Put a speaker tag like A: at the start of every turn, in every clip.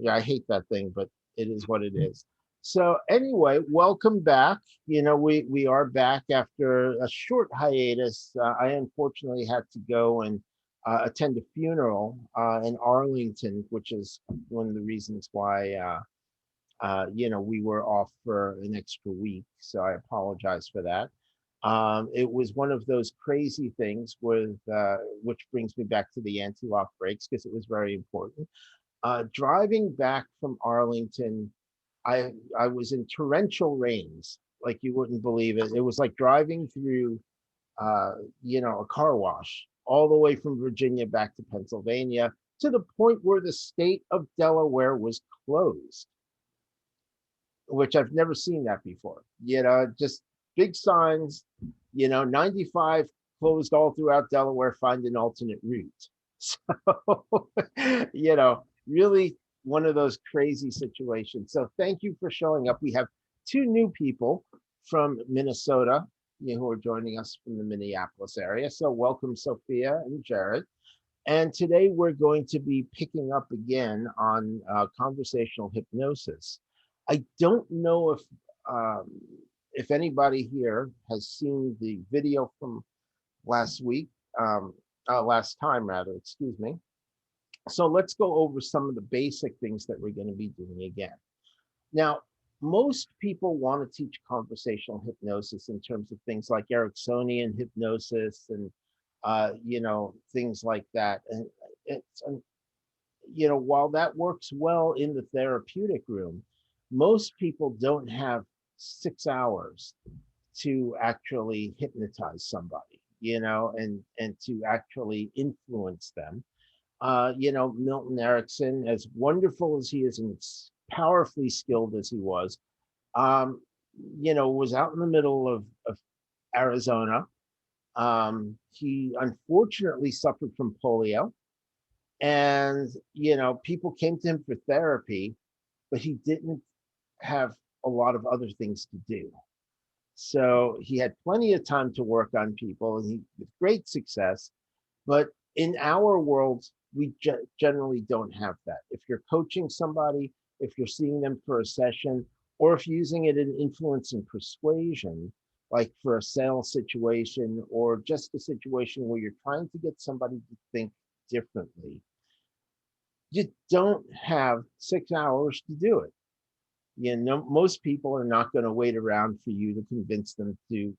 A: Yeah, I hate that thing, but it is what it is. So anyway, welcome back. We are back after a short hiatus. I unfortunately had to go and attend a funeral in Arlington, which is one of the reasons why we were off for an extra week. So I apologize for that. It was one of those crazy things which brings me back to the anti-lock brakes because it was very important. Driving back from Arlington, I was in torrential rains, like you wouldn't believe it. It was like driving through, a car wash all the way from Virginia back to Pennsylvania to the point where the state of Delaware was closed, which I've never seen that before. Just big signs, 95 closed all throughout Delaware, find an alternate route. So, really one of those crazy situations. So thank you for showing up. We have two new people from Minnesota, who are joining us from the Minneapolis area. So welcome, Sophia and Jared. And today we're going to be picking up again on conversational hypnosis. I don't know um, if anybody here has seen the video from last week, last time rather, excuse me. So let's go over some of the basic things that we're going to be doing again. Now, most people want to teach conversational hypnosis in terms of things like Ericksonian hypnosis and, things like that. And it's, while that works well in the therapeutic room, most people don't have 6 hours to actually hypnotize somebody, and to actually influence them. Milton Erickson, as wonderful as he is and powerfully skilled as he um, was out in the middle of Arizona. He unfortunately suffered from polio, and people came to him for therapy, but he didn't have a lot of other things to do. So he had plenty of time to work on people, and he with great success. But in our world, we generally don't have that. If you're coaching somebody, if you're seeing them for a session, or if you're using it in influence and persuasion, like for a sales situation or just a situation where you're trying to get somebody to think differently, you don't have 6 hours to do it. Most people are not going to wait around for you to convince them to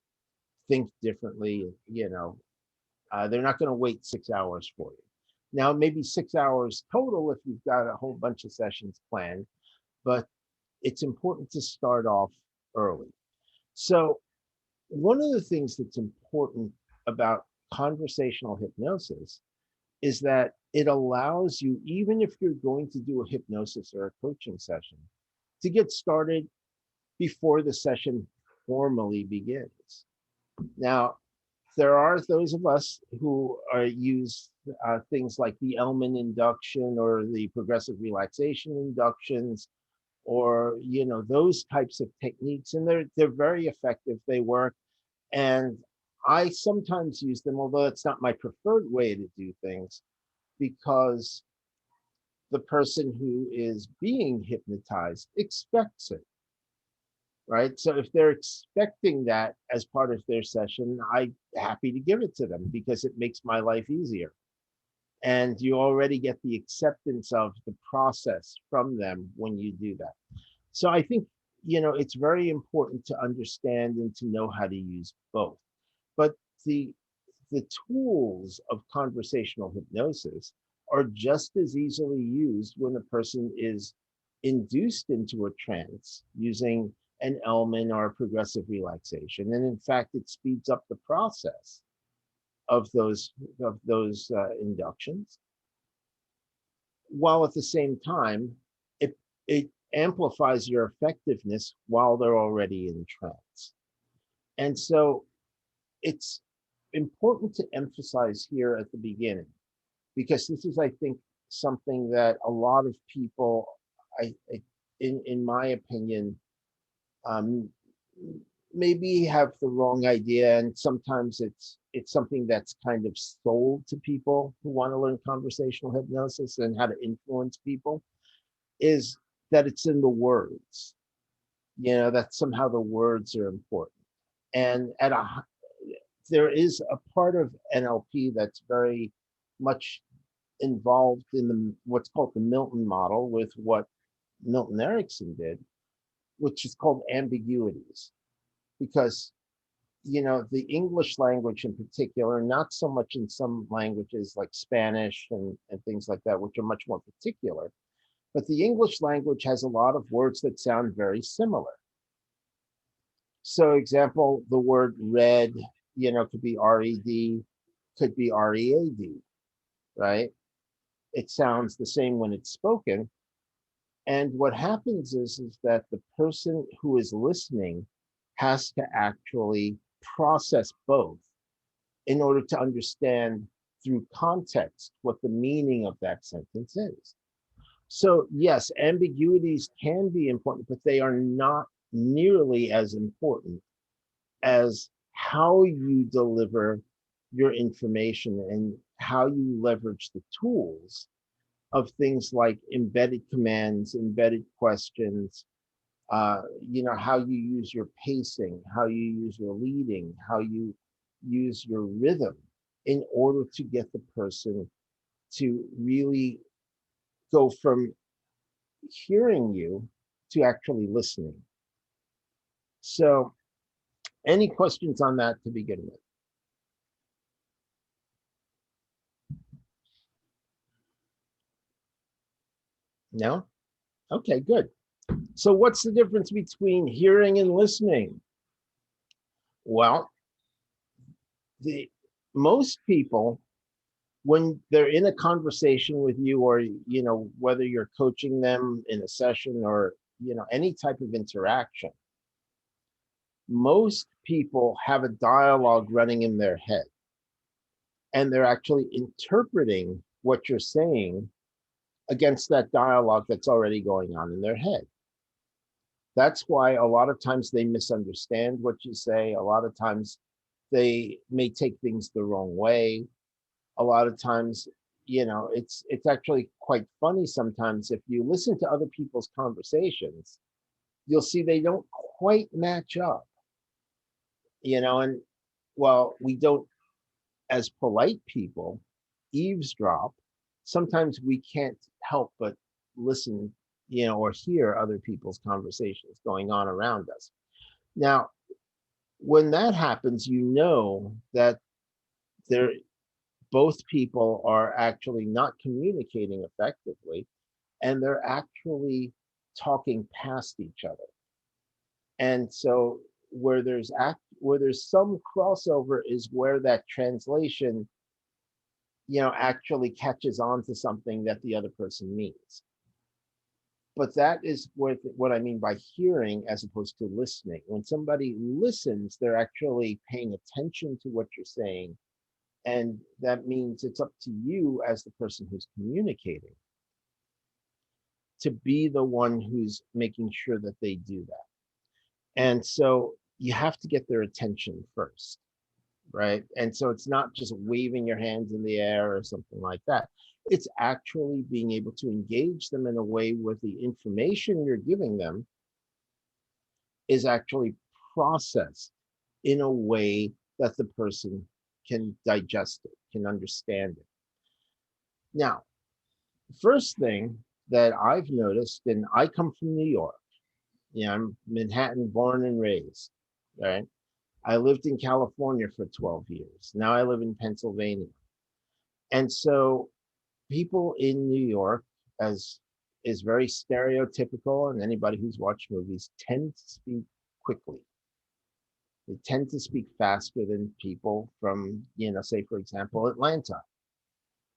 A: think differently. They're not going to wait 6 hours for you. Now, maybe 6 hours total if you've got a whole bunch of sessions planned, but it's important to start off early. So one of the things that's important about conversational hypnosis is that it allows you, even if you're going to do a hypnosis or a coaching session, to get started before the session formally begins. Now, there are those of us who use things like the Elman induction or the progressive relaxation inductions, or those types of techniques, and they're very effective. They work, and I sometimes use them, although it's not my preferred way to do things, because the person who is being hypnotized expects it, right? So if they're expecting that as part of their session, I'm happy to give it to them because it makes my life easier. And you already get the acceptance of the process from them when you do that. So I think, it's very important to understand and to know how to use both. But the the tools of conversational hypnosis are just as easily used when a person is induced into a trance using an Elman or a progressive relaxation. And in fact, it speeds up the process of those inductions, while at the same time, it amplifies your effectiveness while they're already in trance. And so it's important to emphasize here at the beginning, because this is, I think, something that a lot of people, in my opinion, um, maybe have the wrong idea, and sometimes it's something that's kind of sold to people who want to learn conversational hypnosis and how to influence people. is that it's in the words, that somehow the words are important. And there is a part of NLP that's very much involved in what's called the Milton model, with what Milton Erickson did, which is called ambiguities. Because the English language in particular, not so much in some languages like Spanish and things like that, which are much more particular, but the English language has a lot of words that sound very similar. So example, the word red, could be R-E-D, could be R-E-A-D, right? It sounds the same when it's spoken. And what happens is that the person who is listening has to actually process both in order to understand through context what the meaning of that sentence is. So yes, ambiguities can be important, but they are not nearly as important as how you deliver your information and how you leverage the tools of things like embedded commands, embedded questions, how you use your pacing, how you use your leading, how you use your rhythm in order to get the person to really go from hearing you to actually listening. So, any questions on that to begin with? No? Okay, good. So what's the difference between hearing and listening? Well, most people, when they're in a conversation with you, or whether you're coaching them in a session or any type of interaction, most people have a dialogue running in their head, and they're actually interpreting what you're saying against that dialogue that's already going on in their head. That's why a lot of times they misunderstand what you say. A lot of times they may take things the wrong way. A lot of times, it's actually quite funny sometimes. If you listen to other people's conversations, you'll see they don't quite match up, and while we don't, as polite people, eavesdrop, sometimes we can't help but listen, or hear other people's conversations going on around us. Now, when that happens, that both people are actually not communicating effectively, and they're actually talking past each other. And so where there's some crossover is where that translation, actually catches on to something that the other person means. But that is what I mean by hearing as opposed to listening. When somebody listens, they're actually paying attention to what you're saying. And that means it's up to you as the person who's communicating to be the one who's making sure that they do that. And so you have to get their attention first, right? And so it's not just waving your hands in the air or something like that. It's actually being able to engage them in a way where the information you're giving them is actually processed in a way that the person can digest it, can understand it. Now, first thing that I've noticed, and I come from New York, I'm Manhattan born and raised, right? I lived in California for 12 years. Now I live in Pennsylvania. And so people in New York, as is very stereotypical, and anybody who's watched movies, tend to speak quickly. They tend to speak faster than people from, say, for example, Atlanta,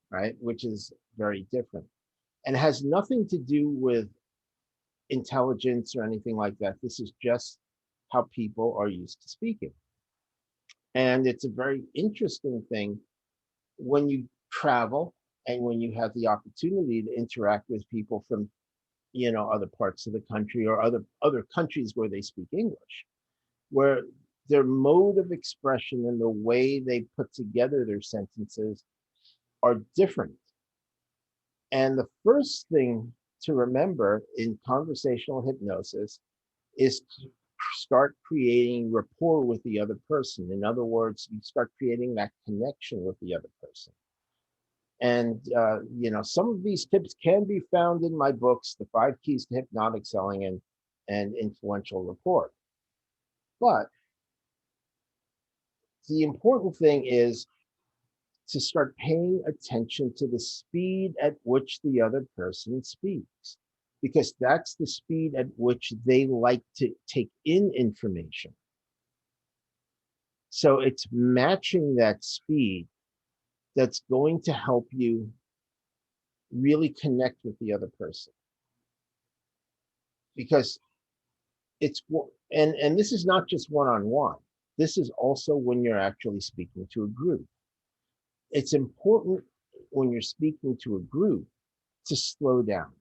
A: right? Which is very different. And has nothing to do with intelligence or anything like that. This is just how people are used to speaking. And it's a very interesting thing when you travel and when you have the opportunity to interact with people from, other parts of the country or other countries where they speak English, where their mode of expression and the way they put together their sentences are different. And the first thing to remember in conversational hypnosis is to start creating rapport with the other person. In other words, you start creating that connection with the other person. And, some of these tips can be found in my books, The 5 Keys to Hypnotic Selling and Influential Rapport. But the important thing is to start paying attention to the speed at which the other person speaks, because that's the speed at which they like to take in information. So it's matching that speed that's going to help you really connect with the other person. Because and this is not just one-on-one. This is also when you're actually speaking to a group. It's important when you're speaking to a group to slow down,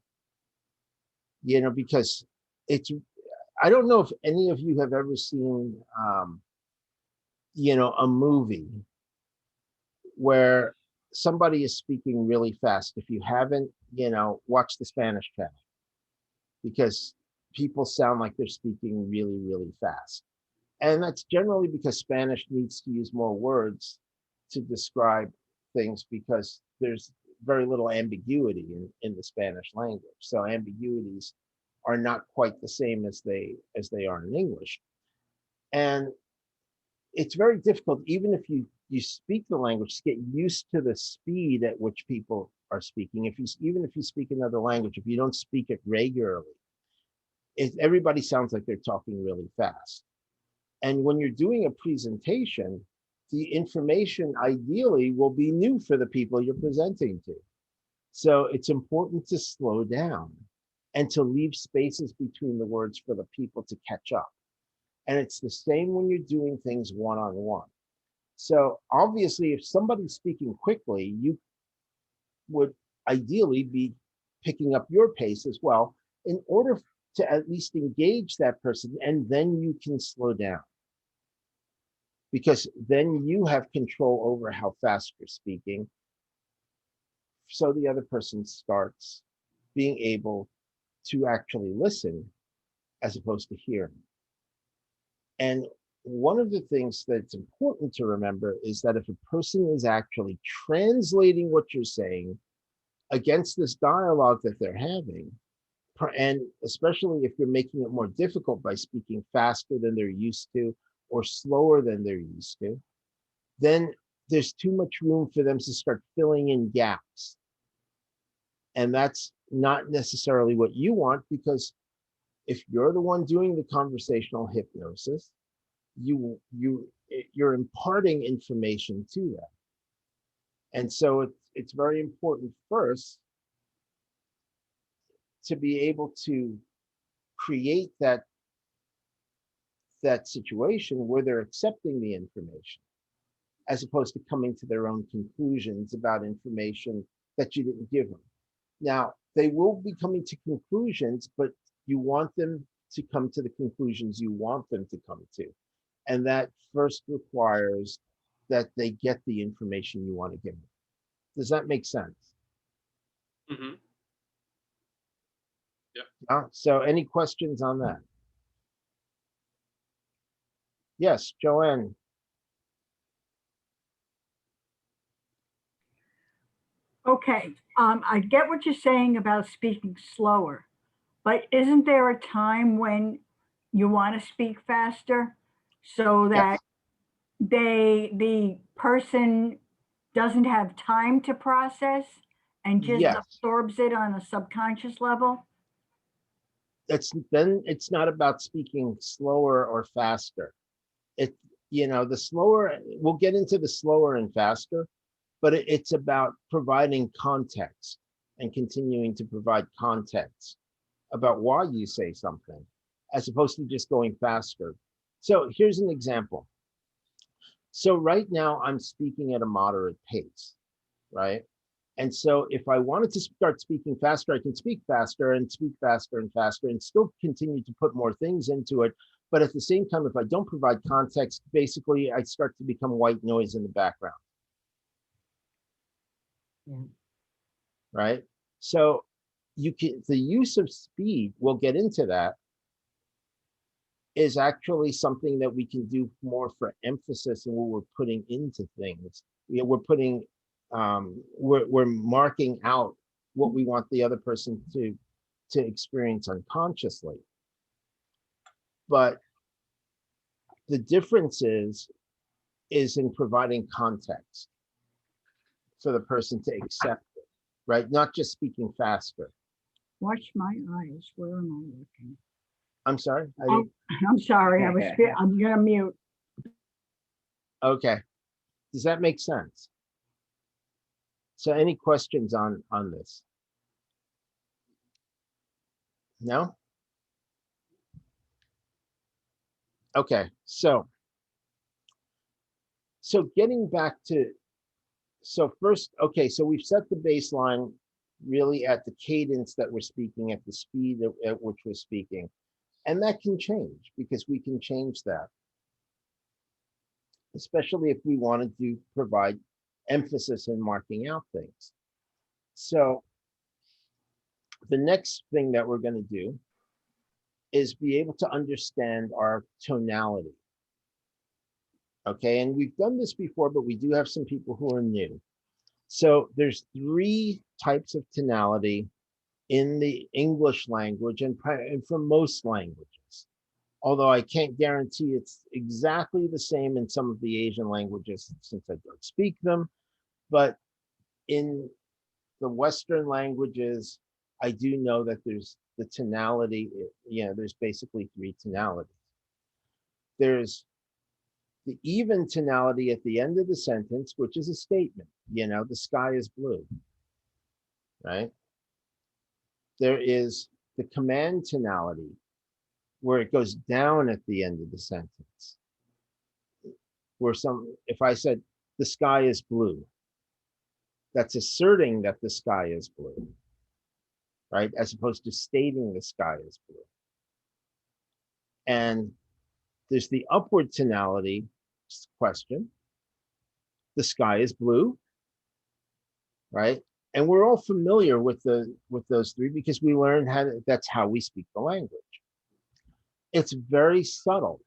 A: because I don't know if any of you have ever seen, a movie where somebody is speaking really fast. If you haven't, watch the Spanish channel, because people sound like they're speaking really, really fast. And that's generally because Spanish needs to use more words to describe things, because there's very little ambiguity in the Spanish language. So ambiguities are not quite the same as they are in English. And it's very difficult, even if you speak the language, to get used to the speed at which people are speaking. Even if you speak another language, if you don't speak it regularly, everybody sounds like they're talking really fast. And when you're doing a presentation, the information ideally will be new for the people you're presenting to. So it's important to slow down and to leave spaces between the words for the people to catch up. And it's the same when you're doing things one-on-one. So obviously, if somebody's speaking quickly, you would ideally be picking up your pace as well, in order to at least engage that person, and then you can slow down. Because then you have control over how fast you're speaking. So the other person starts being able to actually listen as opposed to hearing. And one of the things that's important to remember is that if a person is actually translating what you're saying against this dialogue that they're having, and especially if you're making it more difficult by speaking faster than they're used to or slower than they're used to, then there's too much room for them to start filling in gaps. And that's not necessarily what you want, because if you're the one doing the conversational hypnosis, you're imparting information to them. And so it's very important first to be able to create that situation where they're accepting the information, as opposed to coming to their own conclusions about information that you didn't give them. Now, they will be coming to conclusions, but you want them to come to the conclusions you want them to come to. And that first requires that they get the information you want to give them. Does that make sense?
B: Mm-hmm.
A: Yeah. So any questions on that? Yes, Joanne.
C: Okay, I get what you're saying about speaking slower, but isn't there a time when you want to speak faster so that the person doesn't have time to process and just
A: Yes.
C: absorbs it on a subconscious level?
A: Then it's not about speaking slower or faster. The slower, we'll get into the slower and faster, but it's about providing context and continuing to provide context about why you say something, as opposed to just going faster. So here's an example. So right now I'm speaking at a moderate pace, right? And so if I wanted to start speaking faster, I can speak faster and speak faster and faster and still continue to put more things into it. But at the same time, if I don't provide context, basically I start to become white noise in the background.
C: Yeah.
A: Right? So the use of speed, we'll get into that, is actually something that we can do more for emphasis and what we're putting into things. We're putting, we're marking out what we want the other person to experience unconsciously. But the difference is in providing context for the person to accept it, right? Not just speaking faster.
C: Watch my eyes. Where am I looking?
A: I'm sorry.
C: I'm sorry. I'm gonna mute.
A: Okay. Does that make sense? So any questions on this? No? Okay. So getting back to, so first, okay, so we've set the baseline really at the cadence that we're speaking, at the speed at which we're speaking. And that can change, because we can change that, especially if we wanted to provide emphasis in marking out things. So the next thing that we're going to do is be able to understand our tonality. Okay, and we've done this before, but we do have some people who are new. So there's 3 types of tonality in the English language and for most languages. Although I can't guarantee it's exactly the same in some of the Asian languages, since I don't speak them. But in the Western languages, I do know that there's the tonality, there's basically 3 tonalities. There's the even tonality at the end of the sentence, which is a statement, the sky is blue, right? There is the command tonality, where it goes down at the end of the sentence. If I said, the sky is blue, that's asserting that the sky is blue, right? As opposed to stating the sky is blue. And there's the upward tonality question. The sky is blue, right? And we're all familiar with those 3 because we learned that's how we speak the language. It's very subtle,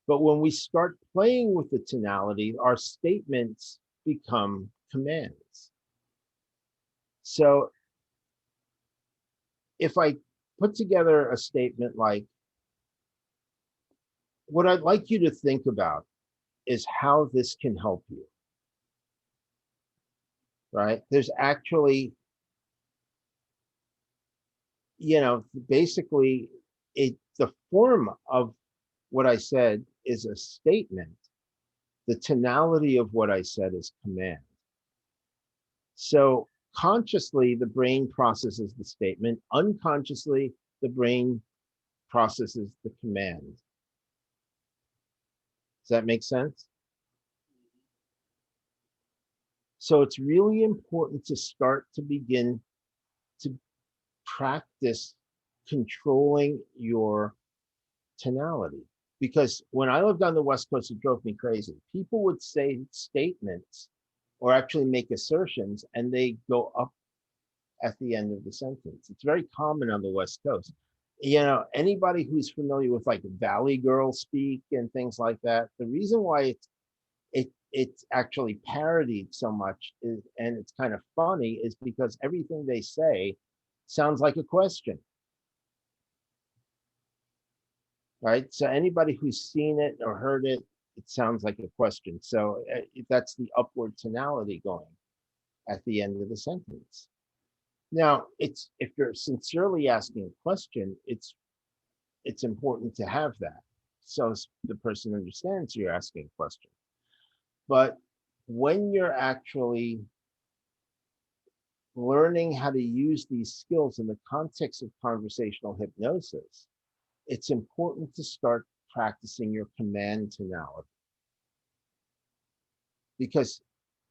A: but when we start playing with the tonality, our statements become commands. So if I put together a statement like, what I'd like you to think about is how this can help you, right? There's actually, basically the form of what I said is a statement. The tonality of what I said is command. So consciously, the brain processes the statement. Unconsciously, the brain processes the command. Does that make sense? So it's really important to start to begin to practice controlling your tonality. Because when I lived on the West Coast, it drove me crazy. People would say statements or actually make assertions, and they go up at the end of the sentence. It's very common on the West Coast. Anybody who's familiar with like Valley Girl speak and things like that, the reason why it's actually parodied so much and it's kind of funny is because everything they say sounds like a question. Right? So anybody who's seen it or heard it, it sounds like a question. So that's the upward tonality going at the end of the sentence. Now, if you're sincerely asking a question, it's important to have that, so the person understands you're asking a question. But when you're actually learning how to use these skills in the context of conversational hypnosis, it's important to start practicing your command tonality. Because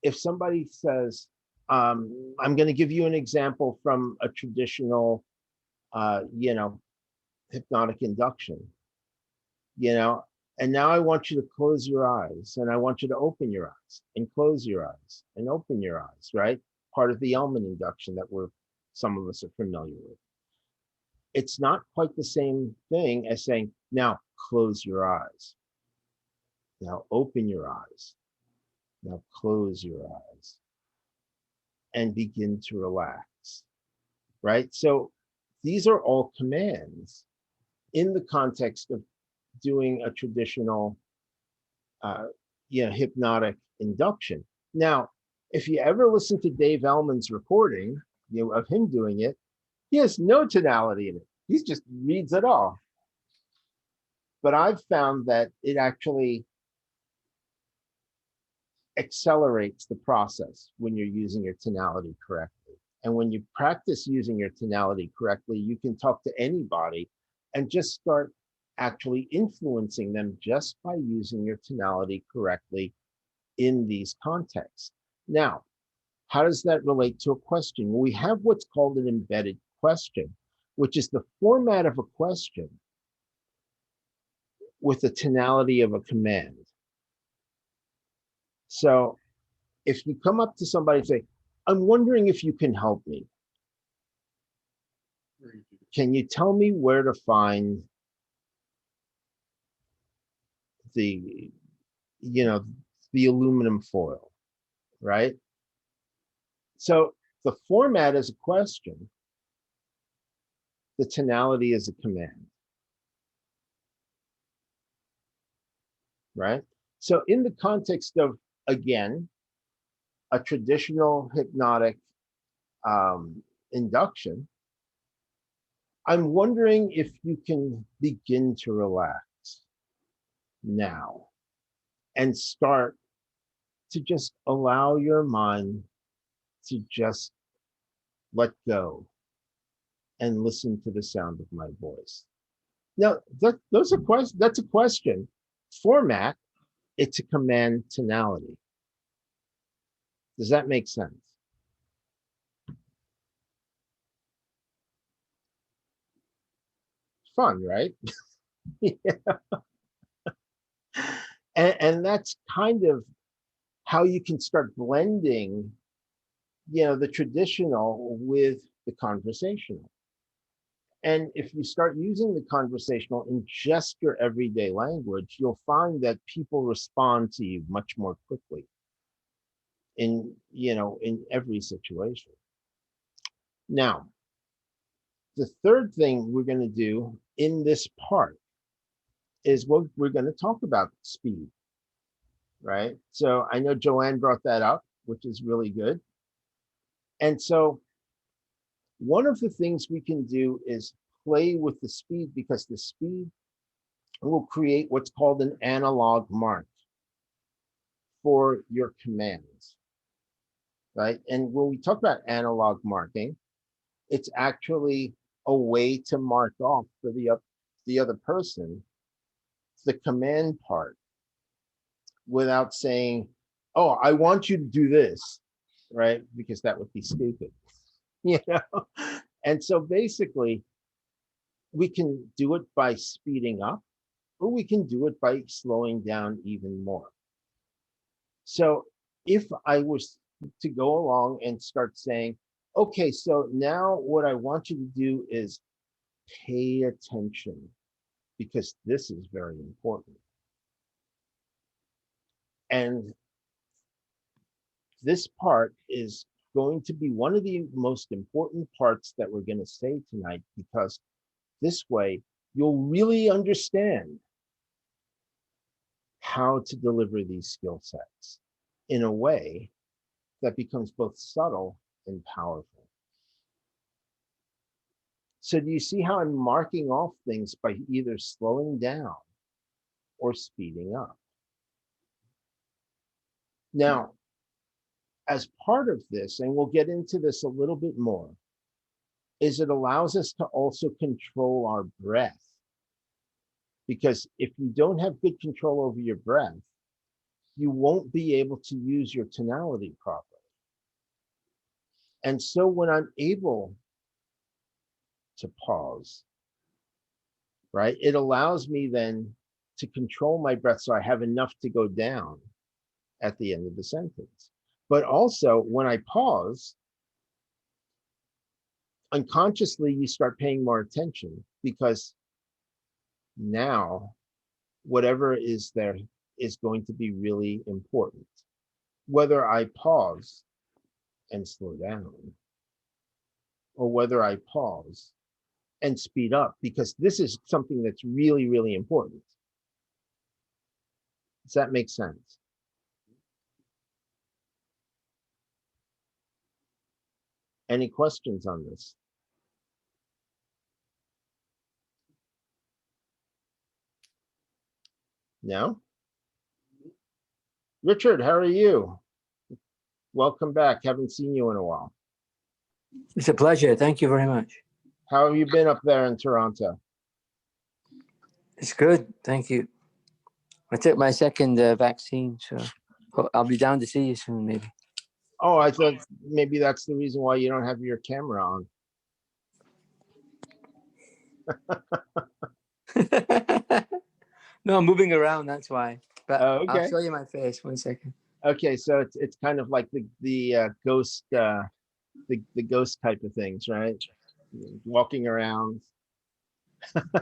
A: if somebody says, I'm going to give you an example from a traditional, hypnotic induction, and now I want you to close your eyes, and I want you to open your eyes and close your eyes and open your eyes, right? Part of the Elman induction that we're some of us are familiar with. It's not quite the same thing as saying, now close your eyes. Now open your eyes. Now close your eyes and begin to relax, right? So these are all commands in the context of doing a traditional hypnotic induction. Now, if you ever listen to Dave Ellman's recording, of him doing it, he has no tonality in it. He just reads it all. But I've found that it actually accelerates the process when you're using your tonality correctly. And when you practice using your tonality correctly, you can talk to anybody and just start actually influencing them just by using your tonality correctly in these contexts. Now, how does that relate to a question? Well, we have what's called an embedded question, which is the format of a question with the tonality of a command. So if you come up to somebody and say, I'm wondering if you can help me. Can you tell me where to find the aluminum foil, right? So the format is a question, the tonality is a command, right? So in the context of, again, a traditional hypnotic induction, I'm wondering if you can begin to relax now and start to just allow your mind to just let go and listen to the sound of my voice. Now, that's a question. Format, it's a command tonality. Does that make sense? Fun, right? Yeah. And that's kind of how you can start blending, the traditional with the conversational. And if you start using the conversational in just your everyday language, you'll find that people respond to you much more quickly in every situation. Now, the third thing we're going to do in this part is we're going to talk about speed, right? So I know Joanne brought that up, which is really good. And so one of the things we can do is play with the speed, because the speed will create what's called an analog mark for your commands, right? And when we talk about analog marking, it's actually a way to mark off for the other person the command part without saying, oh, I want you to do this, right? Because that would be stupid, And so basically, we can do it by speeding up, or we can do it by slowing down even more. So if I was to go along and start saying, okay, so now what I want you to do is pay attention, because this is very important. And this part is going to be one of the most important parts that we're going to say tonight, because this way you'll really understand how to deliver these skill sets in a way that becomes both subtle and powerful. So do you see how I'm marking off things by either slowing down or speeding up? Now, as part of this, and we'll get into this a little bit more, is it allows us to also control our breath. Because if you don't have good control over your breath, you won't be able to use your tonality properly. And so when I'm able to pause, right, it allows me then to control my breath so I have enough to go down at the end of the sentence. But also when I pause, unconsciously you start paying more attention, because now whatever is there is going to be really important. Whether I pause and slow down, or whether I pause and speed up, because this is something that's really, really important. Does that make sense? Any questions on this? No? Richard, how are you? Welcome back. Haven't seen you in a while.
D: It's a pleasure. Thank you very much.
A: How have you been up there in Toronto?
D: It's good. Thank you. I took my second vaccine, so I'll be down to see you soon, maybe.
A: Oh, I thought maybe that's the reason why you don't have your camera on.
D: No, I'm moving around. That's why. But
A: Okay.
D: I'll show you my face. 1 second.
A: Okay, so it's kind of like the ghost the ghost type of things, right? Walking around.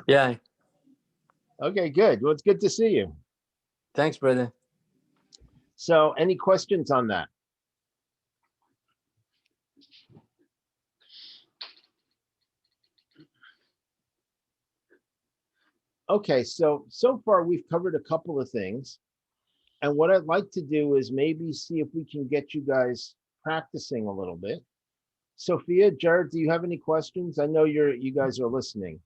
D: Yeah.
A: Okay, good. Well, it's good to see you.
D: Thanks, brother.
A: So, any questions on that? Okay, so far we've covered a couple of things. And what I'd like to do is maybe see if we can get you guys practicing a little bit. Sophia, Jared, do you have any questions? I know you guys are listening.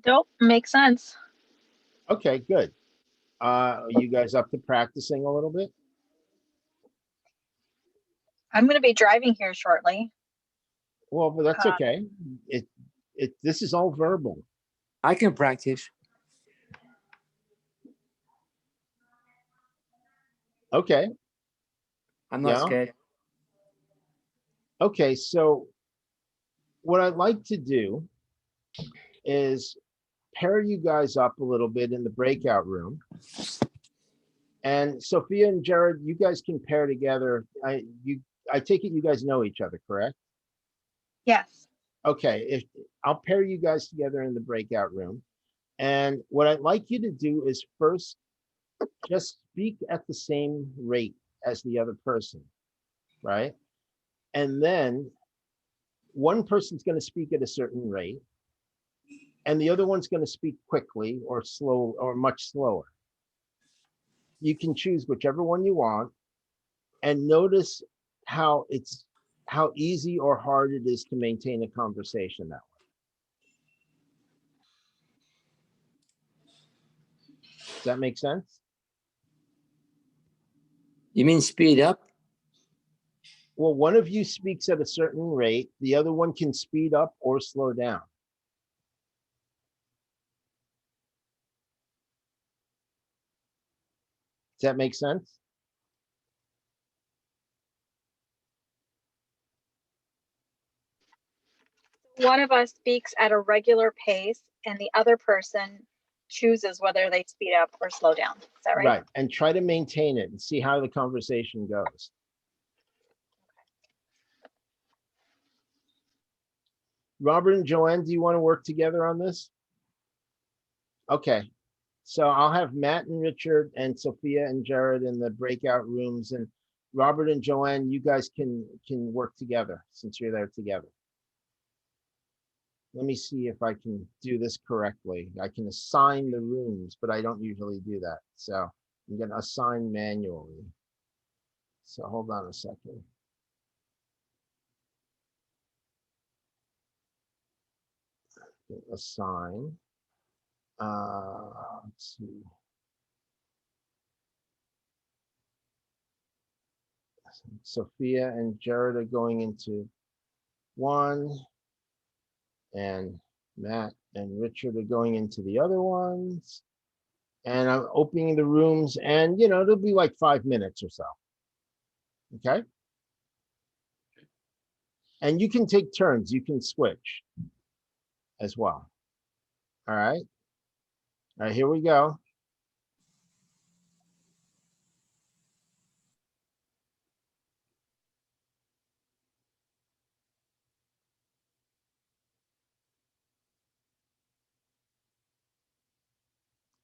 E: Nope, makes sense.
A: Okay, good. Are you guys up to practicing a little bit?
E: I'm going to be driving here shortly.
A: Well, but that's okay. This is all verbal.
D: I can practice.
A: Okay.
D: I'm not scared.
A: Okay, so what I'd like to do is pair you guys up a little bit in the breakout room. And Sophia and Jared, you guys can pair together. I take it you guys know each other, correct?
E: Yes.
A: Okay, I'll pair you guys together in the breakout room. And what I'd like you to do is first just speak at the same rate as the other person, right? And then one person's going to speak at a certain rate, and the other one's going to speak quickly or slow or much slower. You can choose whichever one you want, and notice how easy or hard it is to maintain a conversation that way. Does that make sense?
D: You mean speed up?
A: Well, one of you speaks at a certain rate, the other one can speed up or slow down. Does that make sense?
E: One of us speaks at a regular pace and the other person chooses whether they speed up or slow down. Is that right?
A: Right. And try to maintain it and see how the conversation goes. Robert and Joanne, do you want to work together on this? Okay. So I'll have Matt and Richard and Sophia and Jared in the breakout rooms, and Robert and Joanne, you guys can work together since you're there together. Let me see if I can do this correctly. I can assign the rooms, but I don't usually do that. So I'm going to assign manually. So hold on a second. Assign. Let's see. Sophia and Jared are going into one, and Matt and Richard are going into the other ones. And I'm opening the rooms, and it'll be like 5 minutes or so. Okay. And you can take turns, you can switch as well. All right. All right, here we go.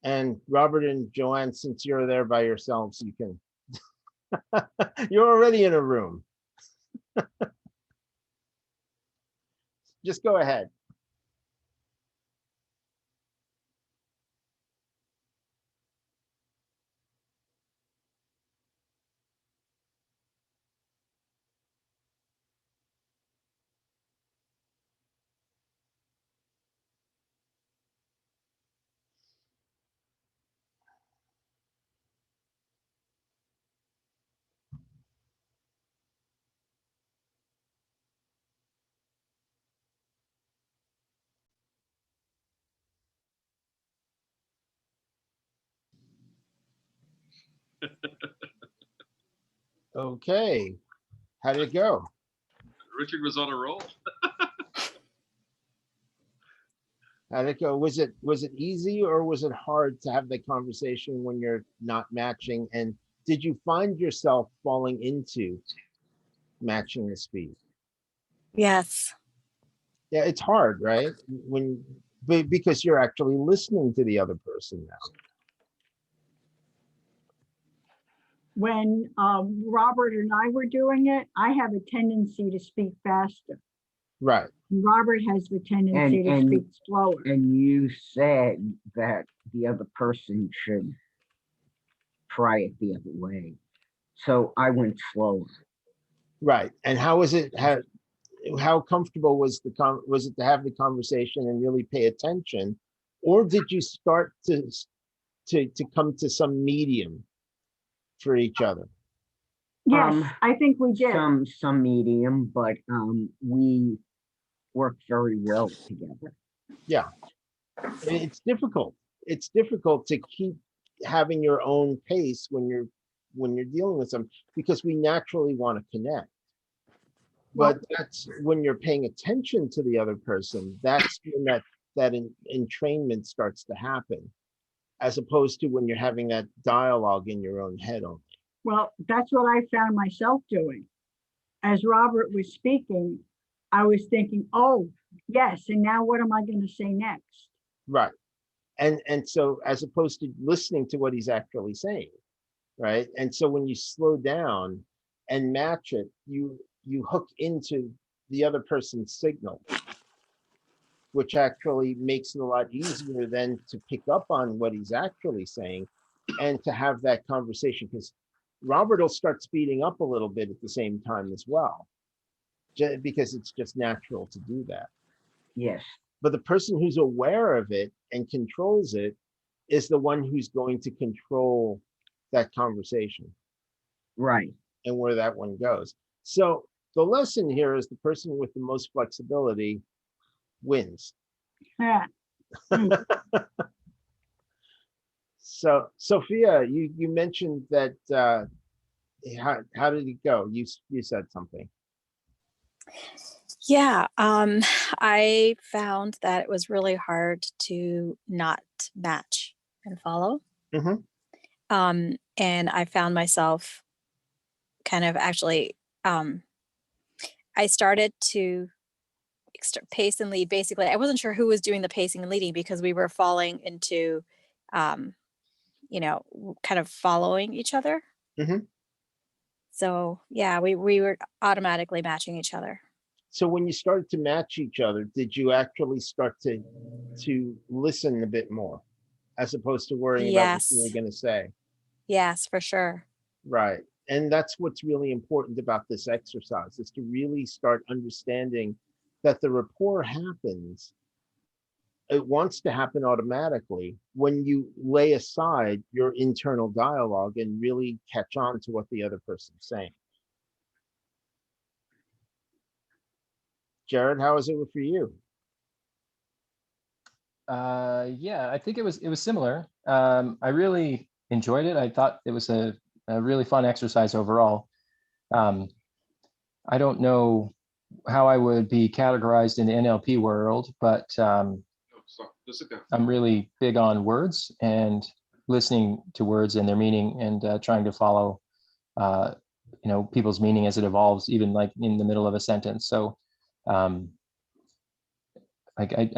A: And Robert and Joanne, since you're there by yourselves, you can, you're already in a room. Just go ahead. Okay, how did it go?
B: Richard was on a roll.
A: How did it go? Was it easy or was it hard to have the conversation when you're not matching? And did you find yourself falling into matching the speed?
E: Yes.
A: Yeah, it's hard, right? Because you're actually listening to the other person now.
C: When Robert and I were doing it, I have a tendency to speak faster.
A: Right.
C: Robert has the tendency to speak slower.
F: And you said that the other person should try it the other way. So I went slower.
A: Right. And how was it? How comfortable was it to have the conversation and really pay attention, or did you start to come to some medium for each other?
C: Yes, I think we did.
F: Some medium, but we worked very well together.
A: Yeah. It's difficult. It's difficult to keep having your own pace when you're dealing with them, because we naturally want to connect. But that's when you're paying attention to the other person, that's when that entrainment starts to happen, as opposed to when you're having that dialogue in your own head only.
C: Well, that's what I found myself doing. As Robert was speaking, I was thinking, oh, yes, and now what am I going to say next?
A: Right. And so as opposed to listening to what he's actually saying, right? And so when you slow down and match it, you hook into the other person's signal, which actually makes it a lot easier then to pick up on what he's actually saying and to have that conversation, because Robert will start speeding up a little bit at the same time as well, because it's just natural to do that.
F: Yes.
A: But the person who's aware of it and controls it is the one who's going to control that conversation.
F: Right.
A: And where that one goes. So the lesson here is the person with the most flexibility wins.
C: Yeah.
A: So Sophia, you mentioned that, how did it go? You said something.
E: Yeah. I found that it was really hard to not match and follow.
A: Mm-hmm.
E: And I found myself kind of actually, I started to pace and lead. Basically, I wasn't sure who was doing the pacing and leading because we were falling into, kind of following each other.
A: Mm-hmm.
E: So yeah, we were automatically matching each other.
A: So when you started to match each other, did you actually start to listen a bit more, as opposed to worrying about what you were going to say?
E: Yes, for sure.
A: Right. And that's what's really important about this exercise, is to really start understanding that the rapport happens. It wants to happen automatically when you lay aside your internal dialogue and really catch on to what the other person's saying. Jared, how is it for you?
G: Yeah, I think it was similar. I really enjoyed it. I thought it was a really fun exercise overall. I don't know how I would be categorized in the NLP world, but I'm really big on words and listening to words and their meaning, and trying to follow people's meaning as it evolves, even like in the middle of a sentence. So I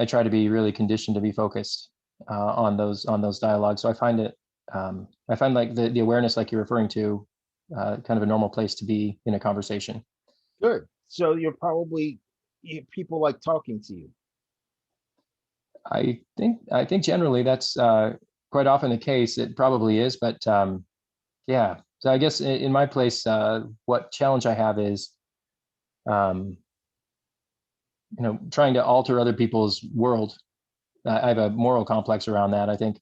G: try to be really conditioned to be focused on those dialogues. So I find it, I find like the awareness, like you're referring to, kind of a normal place to be in a conversation.
A: Good. So you're probably, people like talking to you.
G: I think generally that's quite often the case. It probably is, but yeah. So I guess in my place, what challenge I have is, trying to alter other people's world. I have a moral complex around that. I think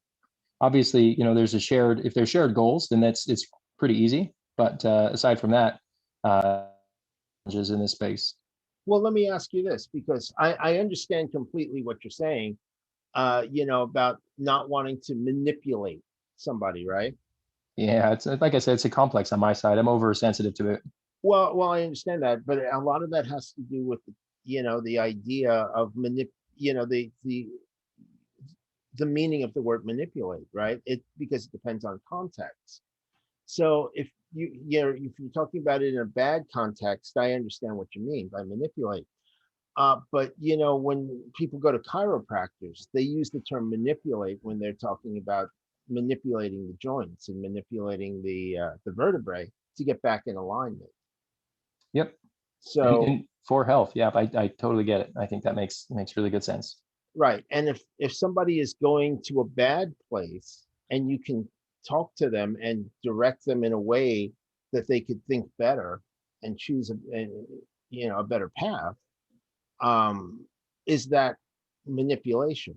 G: obviously, there's if there's shared goals, then it's pretty easy. But aside from that, challenges in this space.
A: Well, let me ask you this, because I understand completely what you're saying, about not wanting to manipulate somebody, right?
G: Yeah, it's like I said, it's a complex on my side. I'm oversensitive to it.
A: Well, I understand that, but a lot of that has to do with, the idea of the meaning of the word manipulate, right? Because it depends on context. So if if you're talking about it in a bad context, I understand what you mean by manipulate. But when people go to chiropractors, they use the term manipulate when they're talking about manipulating the joints and manipulating the vertebrae to get back in alignment.
G: Yep.
A: So
G: And for health, yeah, I totally get it. I think that makes really good sense.
A: right, and if somebody is going to a bad place and you can talk to them and direct them in a way that they could think better and choose a better path, is that manipulation?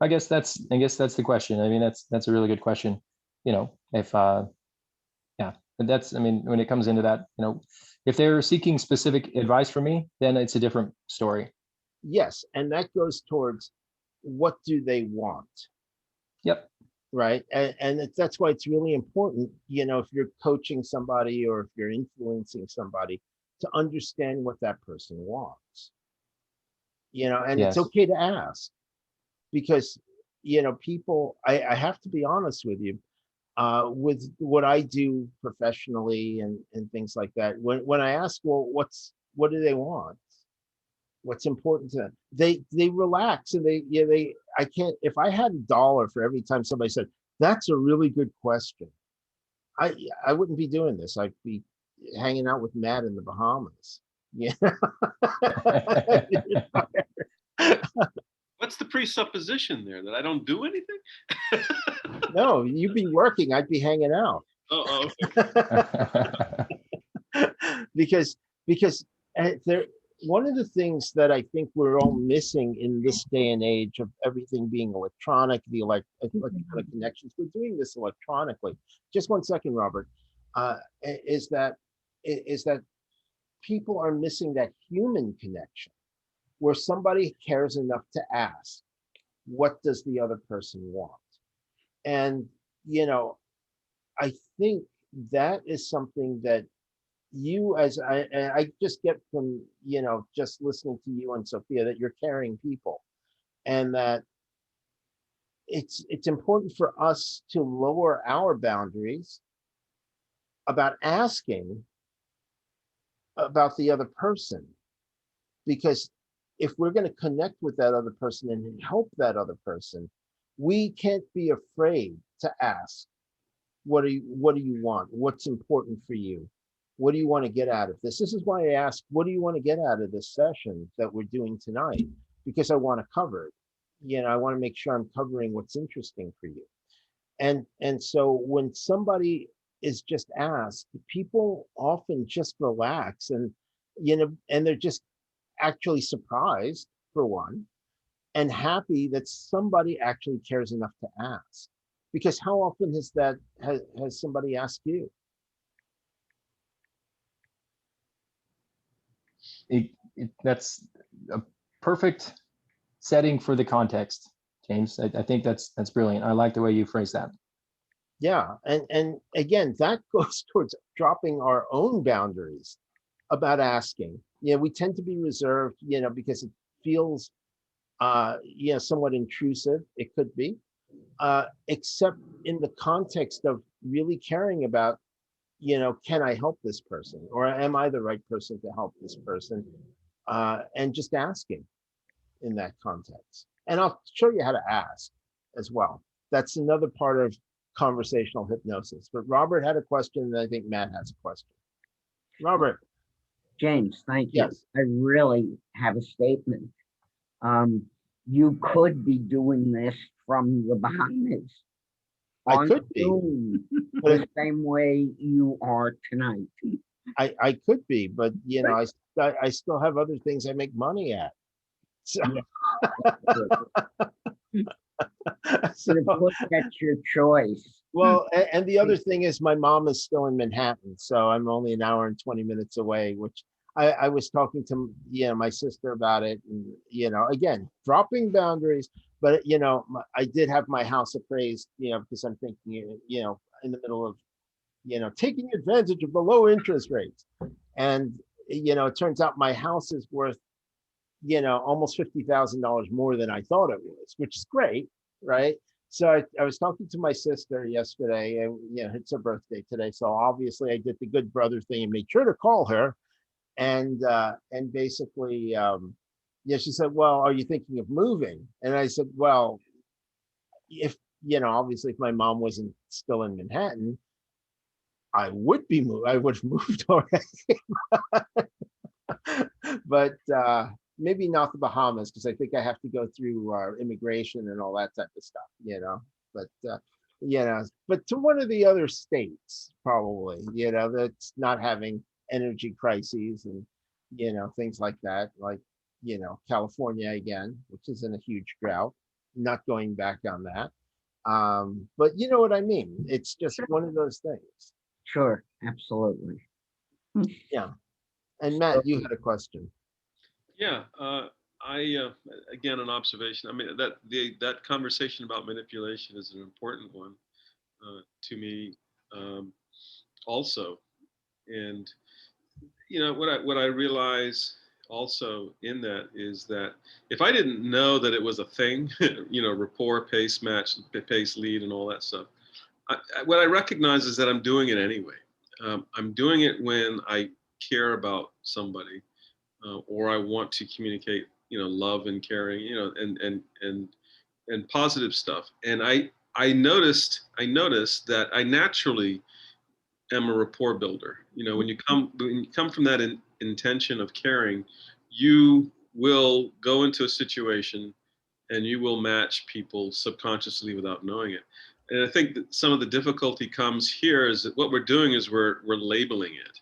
G: I guess that's the question. I mean, that's a really good question. If yeah, but that's, I mean, when it comes into that, if they're seeking specific advice from me, then it's a different story.
A: Yes, and that goes towards what do they want,
G: Yep.
A: right? And that's why it's really important, if you're coaching somebody or if you're influencing somebody, to understand what that person wants. And it's
G: Yes.
A: okay to ask, because people, I have to be honest with you, with what I do professionally and things like that, when I ask, well, what do they want, what's important to them, they relax, and I can't, if I had $1 for every time somebody said that's a really good question, I wouldn't be doing this. I'd be hanging out with Matt in the Bahamas. Yeah.
B: What's the presupposition there, that I don't do anything?
A: No, you'd be working, I'd be hanging out.
B: Oh, okay.
A: because there, one of the things that I think we're all missing in this day and age of everything being electronic, the electronic connections, we're doing this electronically. Just one second, Robert. Is that people are missing that human connection, where somebody cares enough to ask, what does the other person want? And I think that is something that you, as I just get from just listening to you and Sophia, that you're caring people, and that it's important for us to lower our boundaries about asking about the other person, because if we're going to connect with that other person and help that other person, we can't be afraid to ask, what do you want? What's important for you? What do you want to get out of this? This is why I ask, what do you want to get out of this session that we're doing tonight? Because I want to cover it. I want to make sure I'm covering what's interesting for you. And so when somebody is just asked, people often just relax, and and they're just actually surprised, for one, and happy that somebody actually cares enough to ask. Because how often has somebody asked you?
G: That's a perfect setting for the context, James. I think that's brilliant. I like the way you phrase that.
A: Yeah, and again, that goes towards dropping our own boundaries about asking. We tend to be reserved, because it feels somewhat intrusive. It could be, except in the context of really caring about, can I help this person, or am I the right person to help this person? And just asking in that context. And I'll show you how to ask as well. That's another part of conversational hypnosis. But Robert had a question, and I think Matt has a question. Robert.
F: James, thank you.
A: Yes.
F: I really have a statement. You could be doing this from the Bahamas.
A: I could be.
F: Zoom, the same way you are tonight.
A: I could be, but you know, I still have other things I make money at. So, so
F: That's your choice.
A: well, and the other thing is my mom is still in Manhattan, so I'm only an hour and 20 minutes away, which I was talking to, you know, my sister about it, and, you know, again, dropping boundaries, but, you know, I did have my house appraised, you know, because I'm thinking, you know, in the middle of, you know, taking advantage of the low interest rates. And, you know, it turns out my house is worth, you know, almost $50,000 more than I thought it was, which is great, right? So I was talking to my sister yesterday, and, you know, it's her birthday today. So obviously I did the good brother thing and made sure to call her. And basically, yeah, she said, well, are you thinking of moving? And I said, well, if, you know, obviously if my mom wasn't still in Manhattan, I would be moved. I would have moved already. But maybe not the Bahamas, because I think I have to go through immigration and all that type of stuff, you know. But you know, but to one of the other states, probably, you know, that's not having energy crises and, you know, things like that, like, you know, California again, which is in a huge drought. Not going back on that. But you know what I mean? It's just one of those things.
F: Sure, absolutely.
A: Yeah. And Matt, you had a question.
B: Yeah, I again an observation. I mean that conversation about manipulation is an important one to me also, and you know what I realize also in that is that if I didn't know that it was a thing, you know, rapport, pace, match, pace, lead, and all that stuff, what I recognize is that I'm doing it anyway. I'm doing it when I care about somebody. Or I want to communicate, you know, love and caring, you know, and positive stuff. And I noticed that I naturally am a rapport builder. You know, when you come from that intention of caring, you will go into a situation and you will match people subconsciously without knowing it. And I think that some of the difficulty comes here is that what we're doing is we're labeling it,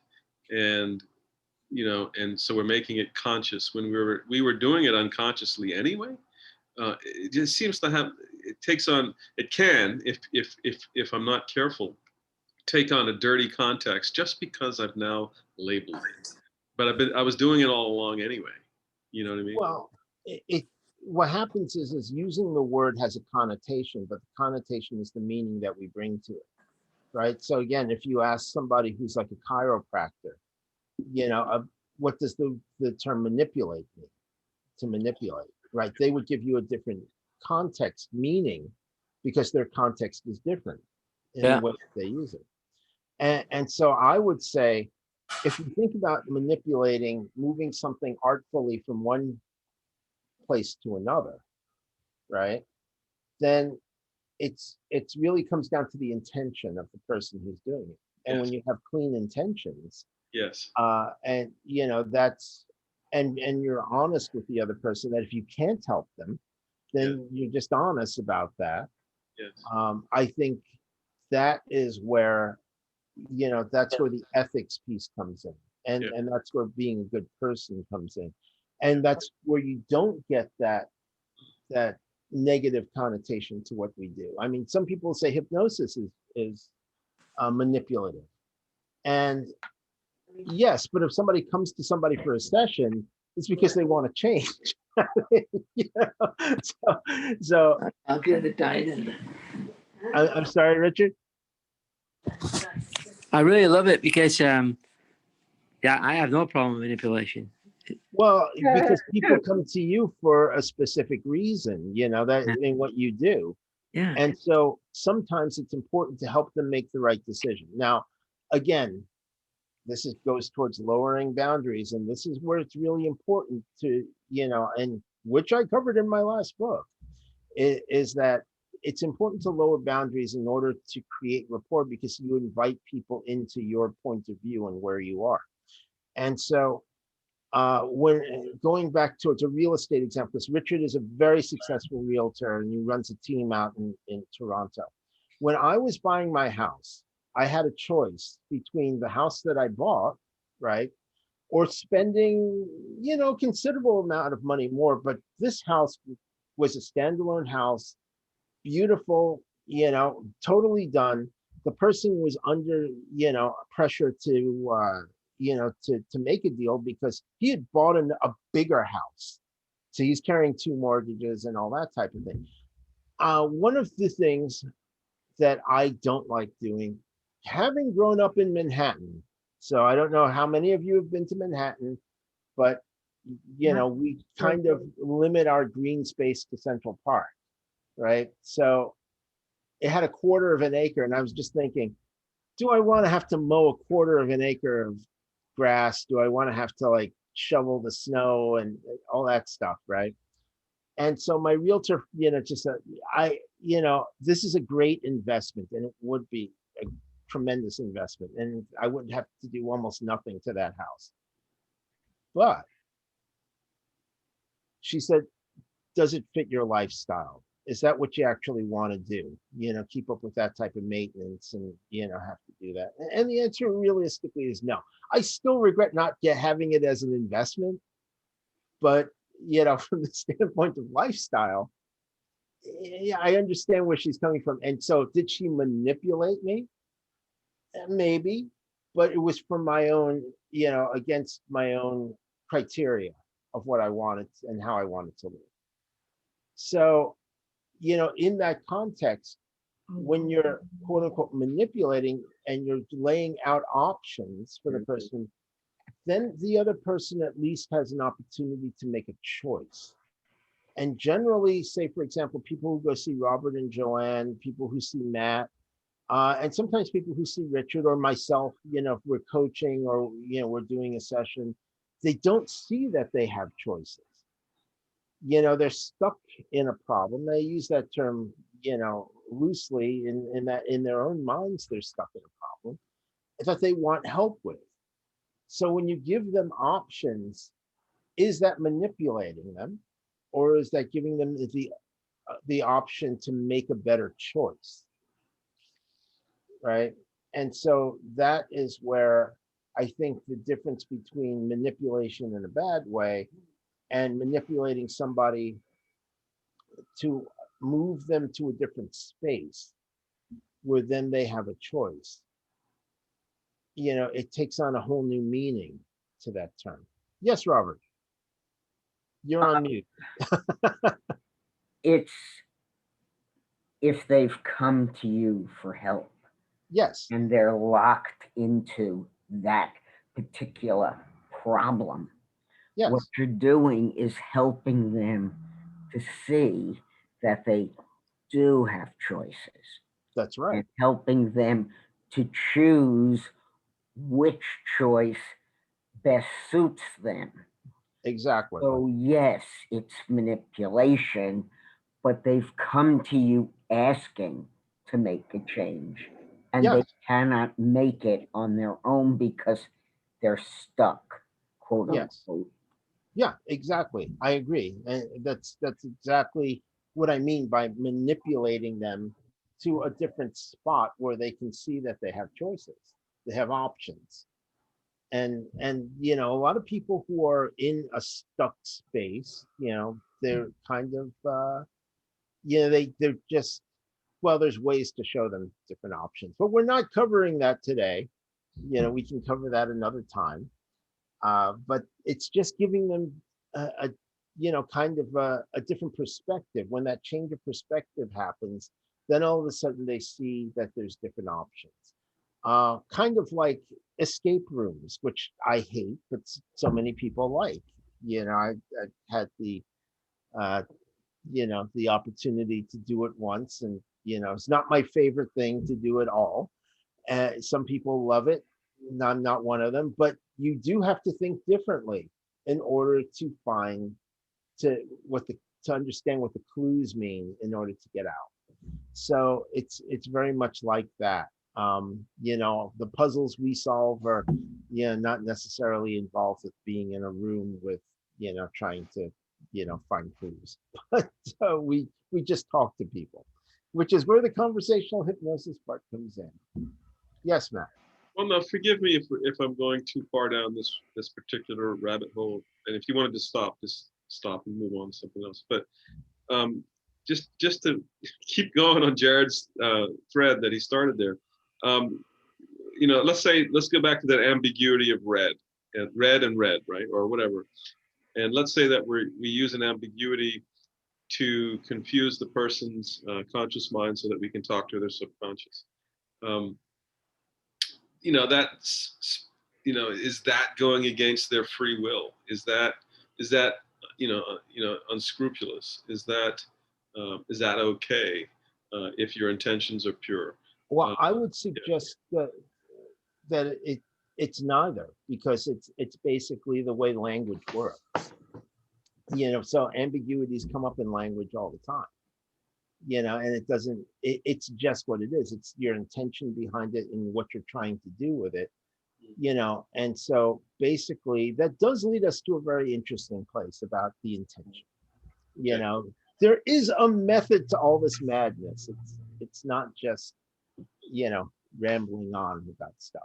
B: and you know, and so we're making it conscious when we were doing it unconsciously anyway. It just seems to have, it takes on, it can, if I'm not careful, take on a dirty context just because I've now labeled it. But I was doing it all along anyway. You know what I mean?
A: Well, what happens is using the word has a connotation, but the connotation is the meaning that we bring to it, right? So again, if you ask somebody who's like a chiropractor, you know, what does the term manipulate mean? To manipulate, right? They would give you a different context meaning because their context is different in the way that they use it. And so I would say, if you think about manipulating, moving something artfully from one place to another, right? Then it's really comes down to the intention of the person who's doing it. And when you have clean intentions,
B: yes,
A: and you know, that's and you're honest with the other person that if you can't help them, then you're just honest about that.
B: yes,
A: I think that is where, you know, that's where the ethics piece comes in, and that's where being a good person comes in, and that's where you don't get that negative connotation to what we do. I mean, some people say hypnosis is manipulative, and yes, but if somebody comes to somebody for a session, it's because they want to change. You know? So
D: I'll get it died.
A: I'm sorry, Richard.
D: I really love it because yeah, I have no problem with manipulation.
A: Well, because people come to you for a specific reason, you know, that in what you do.
D: Yeah.
A: And so sometimes it's important to help them make the right decision. Now, again, this goes towards lowering boundaries, and this is where it's really important to, you know, and which I covered in my last book, is that it's important to lower boundaries in order to create rapport, because you invite people into your point of view and where you are. And so when going back towards a real estate example, because Richard is a very successful realtor and he runs a team out in Toronto. When I was buying my house, I had a choice between the house that I bought, right, or spending, you know, considerable amount of money more. But this house was a standalone house, beautiful, you know, totally done. The person was under, you know, pressure to, you know, to make a deal because he had bought a bigger house. So he's carrying 2 mortgages and all that type of thing. One of the things that I don't like doing, having grown up in Manhattan, so I don't know how many of you have been to Manhattan, but you know, we kind of limit our green space to Central Park, right? So it had 1/4 of an acre, and I was just thinking, do I want to have to mow 1/4 of an acre of grass? Do I want to have to like shovel the snow and all that stuff, right? And so my realtor, you know, just said, you know, this is a great investment, and it would be a tremendous investment, and I wouldn't have to do almost nothing to that house. But she said, does it fit your lifestyle? Is that what you actually want to do? You know, keep up with that type of maintenance and, you know, have to do that. And the answer realistically is no. I still regret not having it as an investment, but, you know, from the standpoint of lifestyle, yeah, I understand where she's coming from. And so did she manipulate me? Maybe, but it was for my own, you know, against my own criteria of what I wanted and how I wanted to live. So, you know, in that context, when you're quote unquote manipulating and you're laying out options for the person, then the other person at least has an opportunity to make a choice. And generally, say, for example, people who go see Robert and Joanne, people who see Matt, and sometimes people who see Richard or myself, you know, if we're coaching or, you know, we're doing a session, they don't see that they have choices. You know, they're stuck in a problem. They use that term, you know, loosely in that in their own minds, they're stuck in a problem that they want help with. So when you give them options, is that manipulating them, or is that giving them the option to make a better choice? Right? And so that is where I think the difference between manipulation in a bad way and manipulating somebody to move them to a different space where then they have a choice. You know, it takes on a whole new meaning to that term. Yes, Robert, you're on mute.
F: It's if they've come to you for help.
A: Yes.
F: And they're locked into that particular problem.
A: Yes.
F: What you're doing is helping them to see that they do have choices.
A: That's right.
F: And helping them to choose which choice best suits them.
A: Exactly.
F: So yes, it's manipulation, but they've come to you asking to make a change. And
A: Yes.
F: they cannot make it on their own because they're stuck, quote
A: Yes.
F: unquote.
A: Yeah, exactly. I agree. And that's exactly what I mean by manipulating them to a different spot where they can see that they have choices, they have options. And you know, a lot of people who are in a stuck space, you know, they're kind of you know, they're just, well, there's ways to show them different options, but we're not covering that today. You know, we can cover that another time. But it's just giving them a you know, kind of a different perspective. When that change of perspective happens, then all of a sudden they see that there's different options. Kind of like escape rooms, which I hate, but so many people like. You know, I had the you know, the opportunity to do it once, and you know, it's not my favorite thing to do at all. Some people love it. I'm not one of them, but you do have to think differently in order to find to what the to understand what the clues mean in order to get out. So it's very much like that. You know, the puzzles we solve are, you know, not necessarily involved with being in a room with, you know, trying to, you know, find clues. But we just talk to people, which is where the conversational hypnosis part comes in. Yes, Matt.
B: Well, no, forgive me if I'm going too far down this particular rabbit hole. And if you wanted to stop, just stop and move on to something else. But just to keep going on Jared's thread that he started there, you know, let's go back to that ambiguity of red, and red, right, or whatever. And let's say that we use an ambiguity to confuse the person's conscious mind so that we can talk to their subconscious. You know, that's, you know, is that going against their free will? Is that you know, unscrupulous? Is that okay if your intentions are pure?
A: Well, I would suggest that it's neither, because it's basically the way language works. You know, so ambiguities come up in language all the time. You know, and it's just what it is. It's your intention behind it and what you're trying to do with it. You know, and so basically that does lead us to a very interesting place about the intention. You know, there is a method to all this madness. It's not just, you know, rambling on about stuff,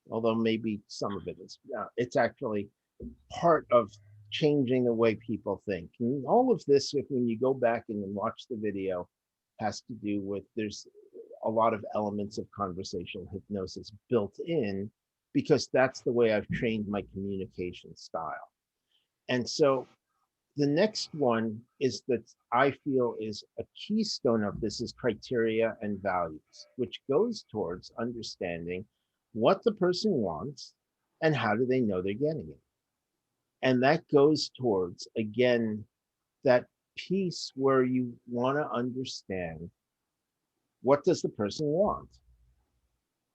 A: although maybe some of it is. It's actually part of changing the way people think. And all of this, when you go back and watch the video, has to do with, there's a lot of elements of conversational hypnosis built in, because that's the way I've trained my communication style. And so the next one is that I feel is a keystone of this is criteria and values, which goes towards understanding what the person wants and how do they know they're getting it. And that goes towards, again, that piece where you want to understand, what does the person want?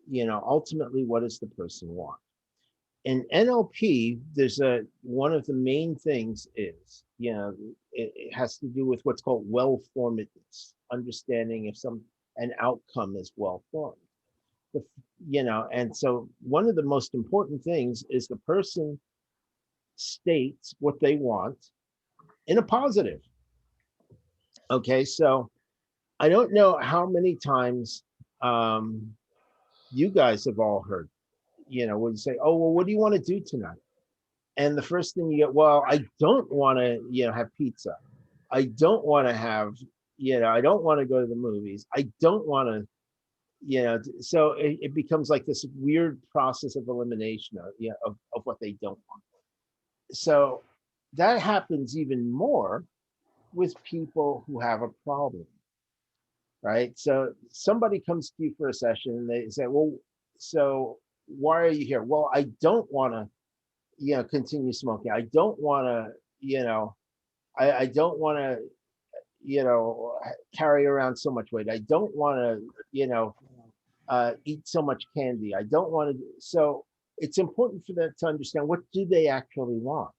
A: You know, ultimately, what does the person want? In NLP, there's one of the main things is, you know, it has to do with what's called well-formedness, understanding if an outcome is well-formed. You know, and so one of the most important things is the person states what they want in a positive. Okay, so I don't know how many times you guys have all heard, you know, when you say, oh, well, what do you want to do tonight? And the first thing you get, well, I don't want to, you know, have pizza. I don't want to have, you know, I don't want to go to the movies. I don't want to, you know, so it becomes like this weird process of elimination of, you know, of what they don't want. So that happens even more with people who have a problem, right? So somebody comes to you for a session and they say, well, so why are you here? Well, I don't want to, you know, continue smoking. I don't want to, you know, I don't want to, you know, carry around so much weight. I don't want to, you know, eat so much candy. I don't want to. So it's important for them to understand, what do they actually want?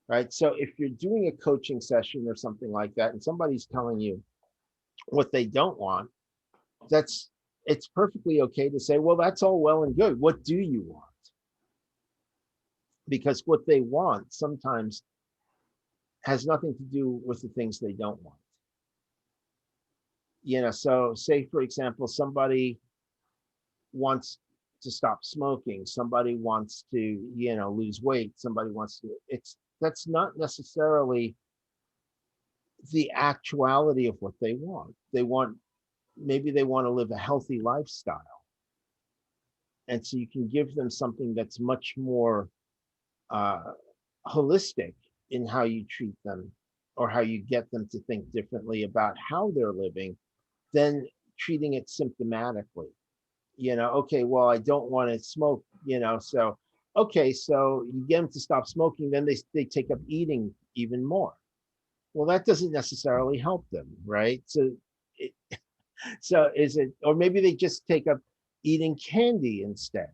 A: Right. So if you're doing a coaching session or something like that, and somebody's telling you what they don't want, it's perfectly okay to say, well, that's all well and good. What do you want? Because what they want sometimes has nothing to do with the things they don't want. You know, so say, for example, somebody wants to stop smoking, somebody wants to, you know, lose weight, somebody wants to, that's not necessarily the actuality of what they want. Maybe they want to live a healthy lifestyle. And so you can give them something that's much more holistic in how you treat them, or how you get them to think differently about how they're living than treating it symptomatically. You know, okay, well, I don't want to smoke, you know, so, okay, so you get them to stop smoking, then they take up eating even more. Well, that doesn't necessarily help them, right? So is it, or maybe they just take up eating candy instead.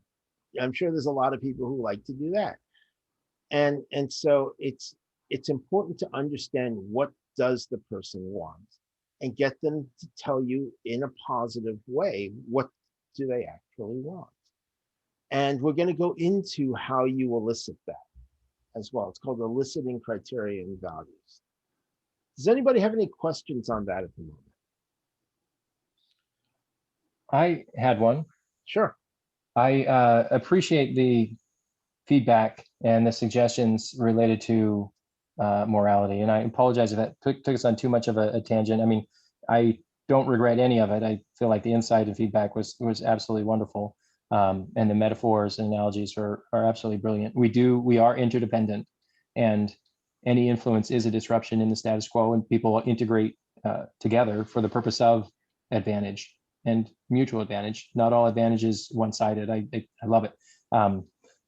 A: I'm sure there's a lot of people who like to do that. And so it's it's important to understand what does the person want and get them to tell you in a positive way, what do they actually want? And we're going to go into how you elicit that as well. It's called eliciting criteria and values. Does anybody have any questions on that at the moment?
G: I had one.
A: Sure.
G: I appreciate the feedback and the suggestions related to morality. And I apologize if that took us on too much of a tangent. I mean, I don't regret any of it. I feel like the insight and feedback was absolutely wonderful. And the metaphors and analogies are absolutely brilliant. We are interdependent, and any influence is a disruption in the status quo, and people integrate together for the purpose of advantage and mutual advantage. Not all advantage is one-sided. I love it.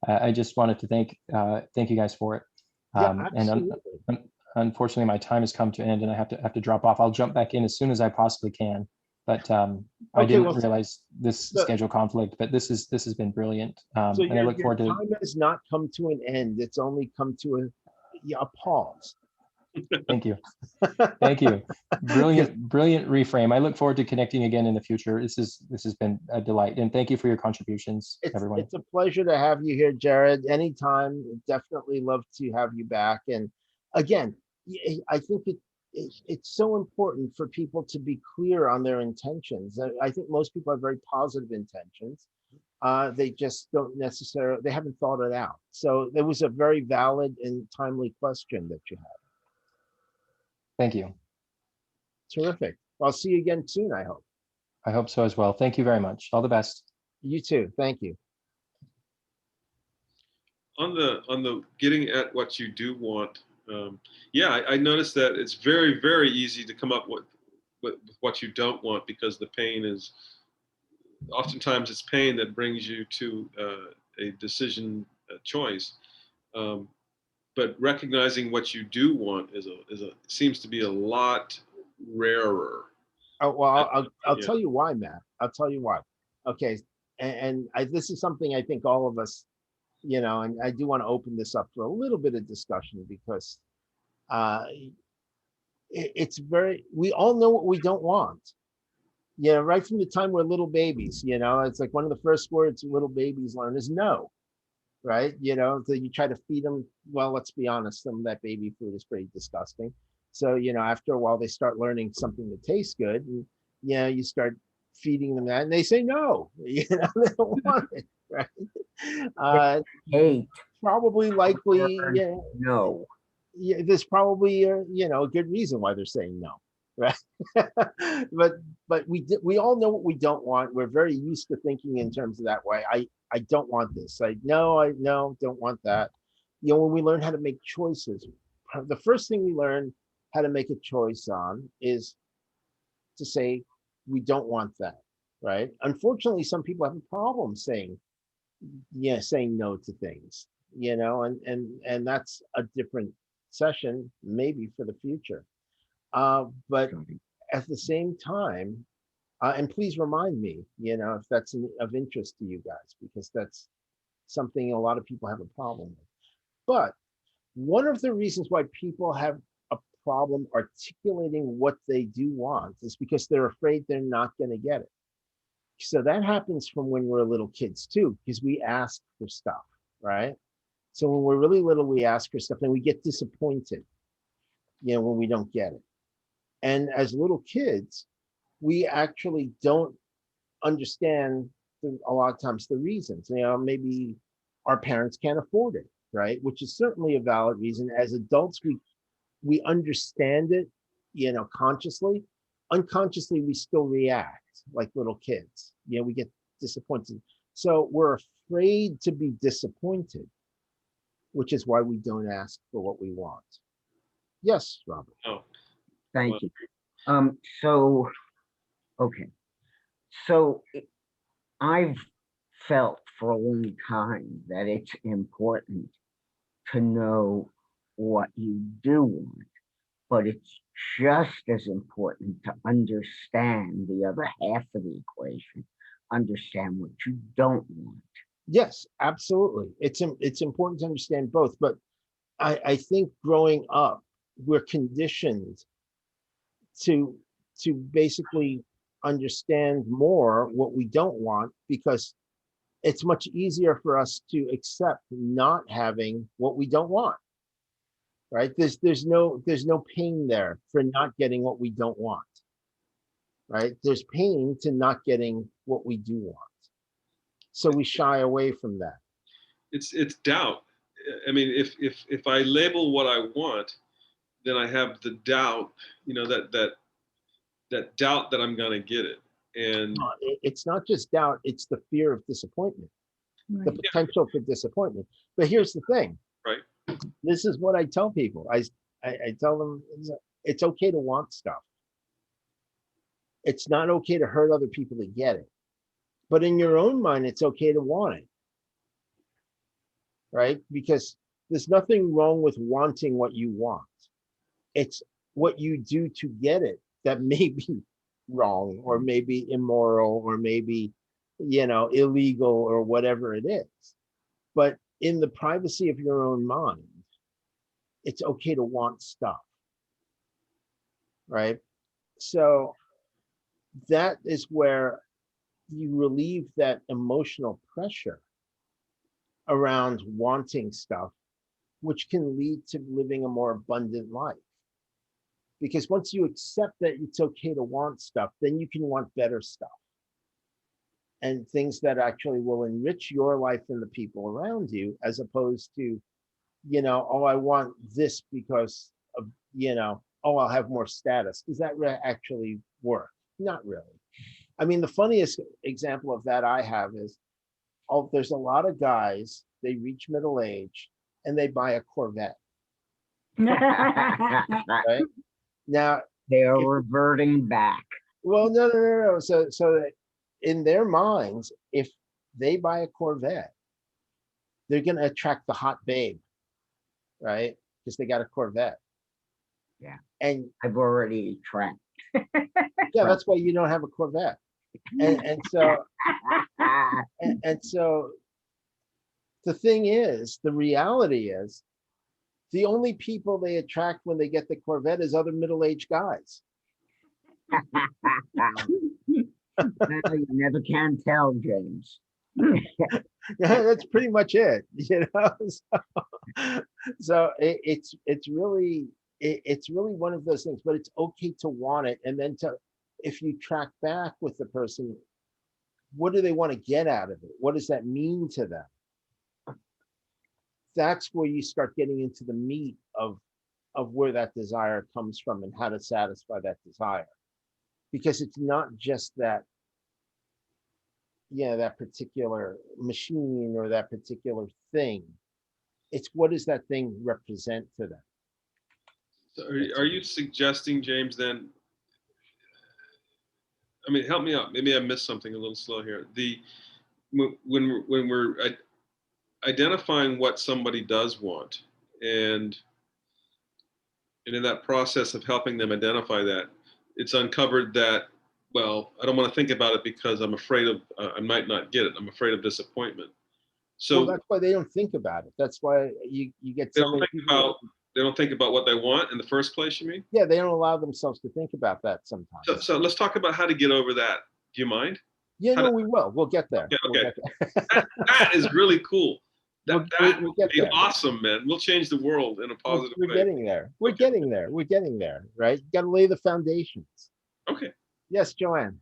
G: I just wanted to thank you guys for it.
A: Yeah, absolutely.
G: And unfortunately, my time has come to an end, and I have to drop off. I'll jump back in as soon as I possibly can. But I didn't realize this schedule conflict. But this has been brilliant, and I look forward to.
A: Time has not come to an end. It's only come to a pause.
G: Thank you. Thank you. Brilliant reframe. I look forward to connecting again in the future. This has been a delight, and thank you for your contributions, everyone.
A: It's a pleasure to have you here, Jared. Anytime. Definitely love to have you back. And again, I think it's so important for people to be clear on their intentions. I think most people have very positive intentions. They just don't necessarily, they haven't thought it out. So there was a very valid and timely question that you had.
G: Thank you.
A: Terrific. I'll see you again soon, I hope.
G: I hope so as well. Thank you very much. All the best.
A: You too. Thank you.
B: On the getting at what you do want, yeah, I noticed that it's very, very easy to come up with what you don't want, because the pain is, oftentimes it's pain that brings you to a decision, a choice. But recognizing what you do want seems to be a lot rarer.
A: Oh, well, I'll tell you why, Matt. I'll tell you why. Okay, and this is something I think all of us, and I do want to open this up for a little bit of discussion, because we all know what we don't want. Right from the time we're little babies, it's like one of the first words little babies learn is no. Right? So you try to feed them. Well, let's be honest, some of that baby food is pretty disgusting. So, after a while, they start learning something that tastes good. And, you start feeding them that, and they say no. They don't want it. Right?
F: Hate.
A: Probably, likely,
F: No.
A: Yeah, there's probably a good reason why they're saying no. Right? but we all know what we don't want. We're very used to thinking in terms of that way. I don't want this. I don't want that. When we learn how to make choices, the first thing we learn how to make a choice on is to say we don't want that. Right? Unfortunately, some people have a problem saying no to things. And that's a different session, maybe for the future. But at the same time, and please remind me, if that's of interest to you guys, because that's something a lot of people have a problem with. But one of the reasons why people have a problem articulating what they do want is because they're afraid they're not going to get it. So that happens from when we're little kids too, because we ask for stuff, right? So when we're really little, we ask for stuff and we get disappointed, when we don't get it. And as little kids, we actually don't understand a lot of times the reasons. Maybe our parents can't afford it, right? Which is certainly a valid reason. As adults, we understand it, consciously. Unconsciously, we still react like little kids. We get disappointed. So we're afraid to be disappointed, which is why we don't ask for what we want. Yes, Robert.
B: Oh.
F: Thank you. Okay. So I've felt for a long time that it's important to know what you do want, but it's just as important to understand the other half of the equation, understand what you don't want.
A: Yes, absolutely. It's important to understand both, but I think growing up, we're conditioned to basically understand more what we don't want, because it's much easier for us to accept not having what we don't want, right? There's no pain there for not getting what we don't want, right? There's pain to not getting what we do want. So we shy away from that.
B: It's doubt. I mean, if I label what I want, then I have the doubt, you know, that doubt that I'm going to get it. And
A: It's not just doubt, it's the fear of disappointment, the
C: Right.
A: potential for disappointment. But here's the thing.
B: right.
A: This is what I tell people. I tell them it's okay to want stuff. It's not okay to hurt other people to get it. But in your own mind, it's okay to want it. Right? Because there's nothing wrong with wanting what you want. It's what you do to get it that may be wrong, or maybe immoral, or maybe, you know, illegal, or whatever it is. But in the privacy of your own mind, it's okay to want stuff. Right? So that is where you relieve that emotional pressure around wanting stuff, which can lead to living a more abundant life. Because once you accept that it's okay to want stuff, then you can want better stuff, and things that actually will enrich your life and the people around you, as opposed to, you know, oh, I want this because of, you know, oh, I'll have more status. Does that actually work? Not really. I mean, the funniest example of that I have is, oh, there's a lot of guys, they reach middle age and they buy a Corvette, right? Now,
F: They're reverting back.
A: well, no. So in their minds, if they buy a Corvette, they're going to attract the hot babe, right? Because they got a Corvette.
F: Yeah.
A: And
F: I've already tracked.
A: yeah, that's why you don't have a Corvette. And so the thing is, the reality is, the only people they attract when they get the Corvette is other middle-aged guys.
F: You never can tell, James.
A: That's pretty much it, you know. So it's really one of those things. But it's okay to want it, and then if you track back with the person, what do they want to get out of it? What does that mean to them? That's where you start getting into the meat of where that desire comes from and how to satisfy that desire. Because it's not just that, yeah, that particular machine or that particular thing. It's what does that thing represent to them?
B: So are you suggesting, James, then, I mean, help me out. Maybe I missed something a little slow here. When we're identifying what somebody does want, and in that process of helping them identify that, it's uncovered that, well, I don't want to think about it because I'm afraid of, I might not get it. I'm afraid of disappointment. So
A: well, that's why they don't think about it. That's why you get so many people.
B: They don't think about what they want in the first place, you mean?
A: Yeah, they don't allow themselves to think about that sometimes.
B: So let's talk about how to get over that. Do you mind?
A: Yeah, no, we will. We'll get there.
B: Okay.
A: We'll get there.
B: That is really cool. That
A: We'll
B: would be awesome, man. We'll change the world in a positive way.
A: We're getting there. We're getting there. We're getting there, right? You got to lay the foundations.
B: Okay.
A: Yes, Joanne.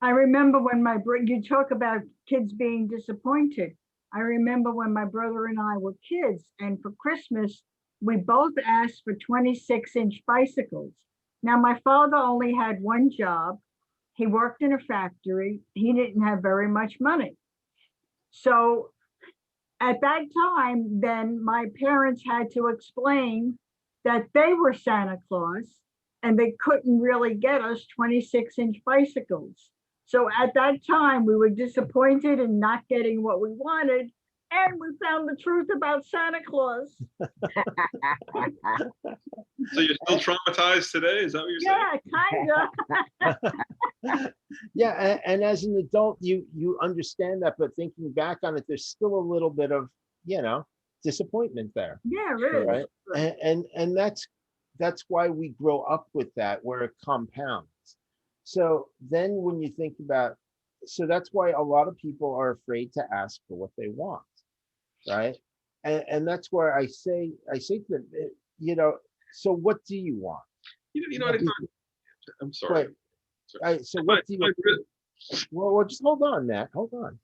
C: I remember when you talk about kids being disappointed. I remember when my brother and I were kids, and for Christmas, we both asked for 26-inch bicycles. Now, my father only had one job. He worked in a factory. He didn't have very much money. So at that time, then my parents had to explain that they were Santa Claus and they couldn't really get us 26-inch bicycles. So at that time, we were disappointed in not getting what we wanted, and we found the truth about Santa Claus.
B: So you're still traumatized today? Is that what you're saying?
C: Yeah, kind of.
A: Yeah, and as an adult, you understand that, but thinking back on it, there's still a little bit of, you know, disappointment there,
C: Yeah, it is.
A: right? And that's why we grow up with that, where it compounds. So then when you think about, so that's why a lot of people are afraid to ask for what they want, right? And that's where I say to them, you know, so what do you want?
B: You know what I thought? I'm sorry.
A: Right. So what do you? Well, just hold on, Matt. Hold on.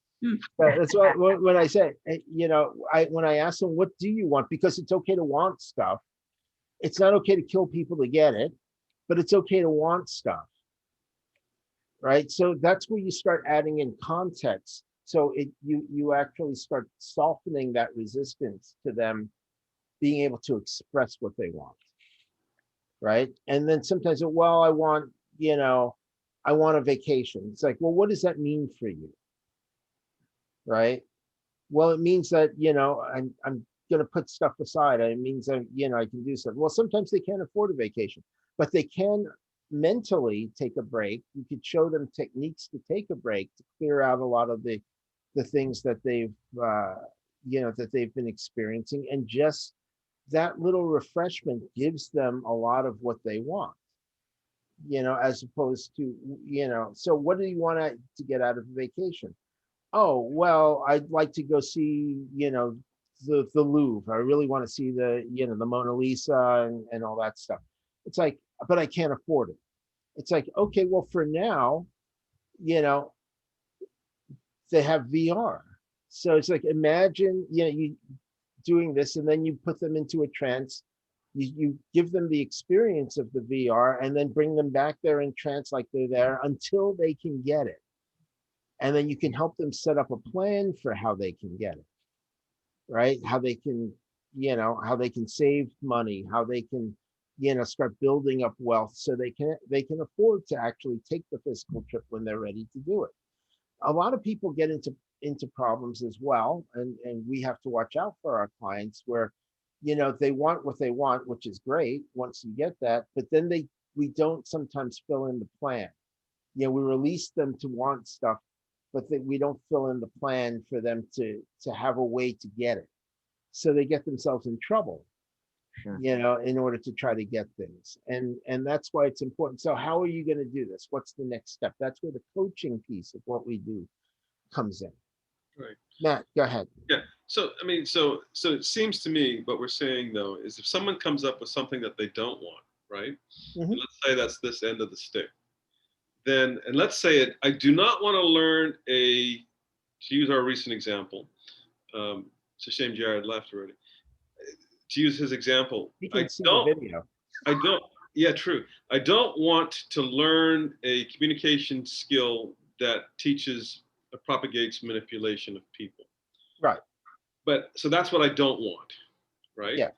A: That's why when I say, you know, when I ask them, what do you want? Because it's okay to want stuff. It's not okay to kill people to get it, but it's okay to want stuff. Right. So that's where you start adding in context. So you actually start softening that resistance to them being able to express what they want. Right. And then sometimes, well, I want, you know, I want a vacation. It's like, well, what does that mean for you? Right. Well, it means that, you know, I'm going to put stuff aside. It means that, you know, I can do something. Well, sometimes they can't afford a vacation, but they can mentally take a break. You could show them techniques to take a break, to clear out a lot of the things that they've, you know, that they've been experiencing. And just that little refreshment gives them a lot of what they want, you know, as opposed to, you know, so what do you want to get out of a vacation? Oh, well, I'd like to go see, you know, the Louvre. I really want to see the, you know, the Mona Lisa and all that stuff. It's like, but I can't afford it. It's like, okay, well, for now, you know, they have VR. So it's like, imagine, you know, you doing this, and then you put them into a trance. You give them the experience of the VR, and then bring them back there in trance like they're there until they can get it. And then you can help them set up a plan for how they can get it, right? How they can, you know, how they can save money, how they can, you know, start building up wealth so they can afford to actually take the physical trip when they're ready to do it. A lot of people get into problems as well, and we have to watch out for our clients where, you know, they want what they want, which is great once you get that, but then we don't sometimes fill in the plan. You know, we release them to want stuff, but we don't fill in the plan for them to have a way to get it. So they get themselves in trouble,
F: Sure.
A: you know, in order to try to get things. And that's why it's important. So how are you going to do this? What's the next step? That's where the coaching piece of what we do comes in.
B: Right.
A: Matt, go ahead.
B: Yeah. So, I mean, so it seems to me what we're saying though, is if someone comes up with something that they don't want, right?
A: Mhm.
B: And let's say that's this end of the stick. Then, and let's say it, I do not want to learn to use our recent example. It's a shame Jared left already. To use his example,
A: You can see the video.
B: Yeah, true. I don't want to learn a communication skill that teaches or propagates manipulation of people.
A: Right.
B: But so that's what I don't want, right?
A: Yeah.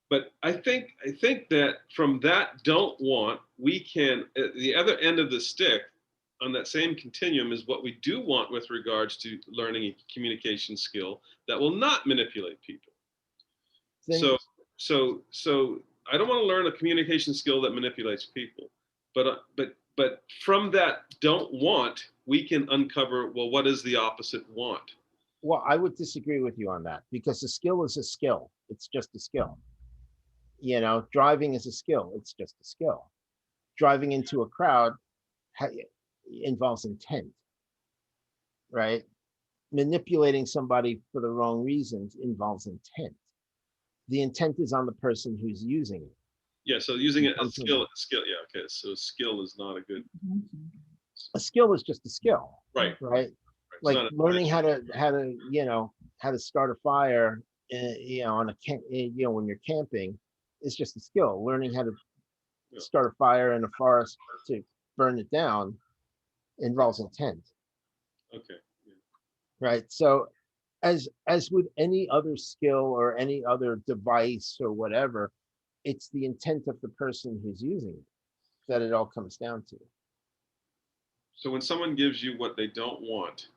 B: But I think that from that don't want, we can, at the other end of the stick, on that same continuum is what we do want with regards to learning a communication skill that will not manipulate people. So I don't want to learn a communication skill that manipulates people, but from that don't want, we can uncover, well, what is the opposite want?
A: Well, I would disagree with you on that, because a skill is a skill. It's just a skill. You know, driving is a skill. It's just a skill. Driving into a crowd involves intent, right? Manipulating somebody for the wrong reasons involves intent. The intent is on the person who's using it.
B: Yeah, so using it as skill. Yeah, okay. So skill is not a good.
A: A skill is just a skill.
B: Right.
A: Like learning how to you know, how to start a fire, you know, on a camp, you know, when you're camping, is just a skill. Learning how to start a fire in a forest to burn it down involves intent.
B: Okay. Yeah.
A: Right. So as with any other skill or any other device or whatever, it's the intent of the person who's using it that it all comes down to.
B: So when someone gives you what they don't want,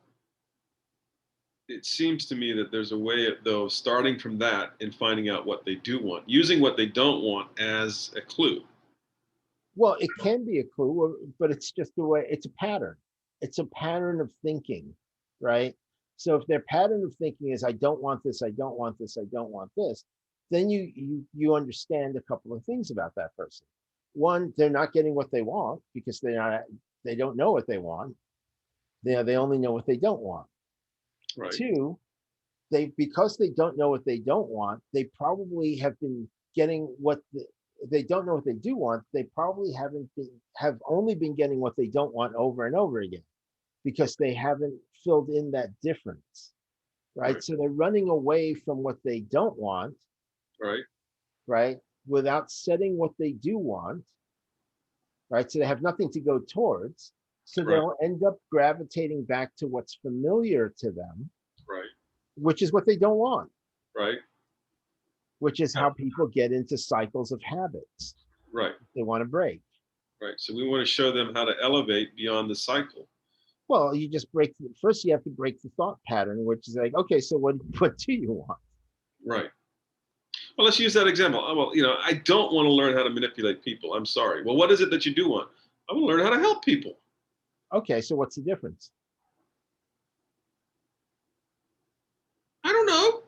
B: it seems to me that there's a way of, though, starting from that and finding out what they do want, using what they don't want as a clue.
A: Well, it can be a clue, but it's just the way, it's a pattern. It's a pattern of thinking, right? So if their pattern of thinking is, I don't want this, I don't want this, I don't want this, then you understand a couple of things about that person. One, they're not getting what they want because they don't know what they want. They only know what they don't want.
B: Right.
A: Two, because they don't know what they don't want, they probably have been getting they don't know what they do want. They probably have only been getting what they don't want over and over again because they haven't filled in that difference, right? So they're running away from what they don't want, right? Without setting what they do want, right? So they have nothing to go towards. So they'll end up gravitating back to what's familiar to them, which is what they don't want, which is how people get into cycles of habits. They want to break.
B: So we want to show them how to elevate beyond the cycle.
A: Well, you just first you have to break the thought pattern, which is like, okay, so what do you want?
B: Well, let's use that example. Well, I don't want to learn how to manipulate people. I'm sorry. Well, what is it that you do want? I want to learn how to help people.
A: Okay, so what's the difference?
B: I don't know.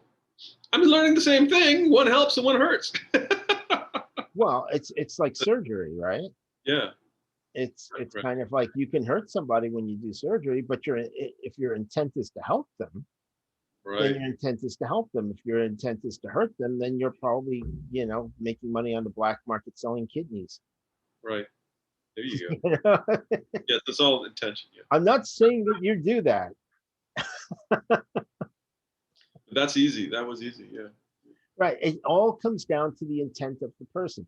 B: I'm learning the same thing. One helps and one hurts.
A: Well, it's like surgery, right?
B: Yeah.
A: It's kind of like you can hurt somebody when you do surgery, but if your intent is to help them, then your intent is to help them. If your intent is to hurt them, then you're probably, making money on the black market selling kidneys.
B: There you go. Yes, that's all intention. Yeah.
A: I'm not saying that you do that.
B: That's easy. That was easy. Yeah.
A: Right. It all comes down to the intent of the person.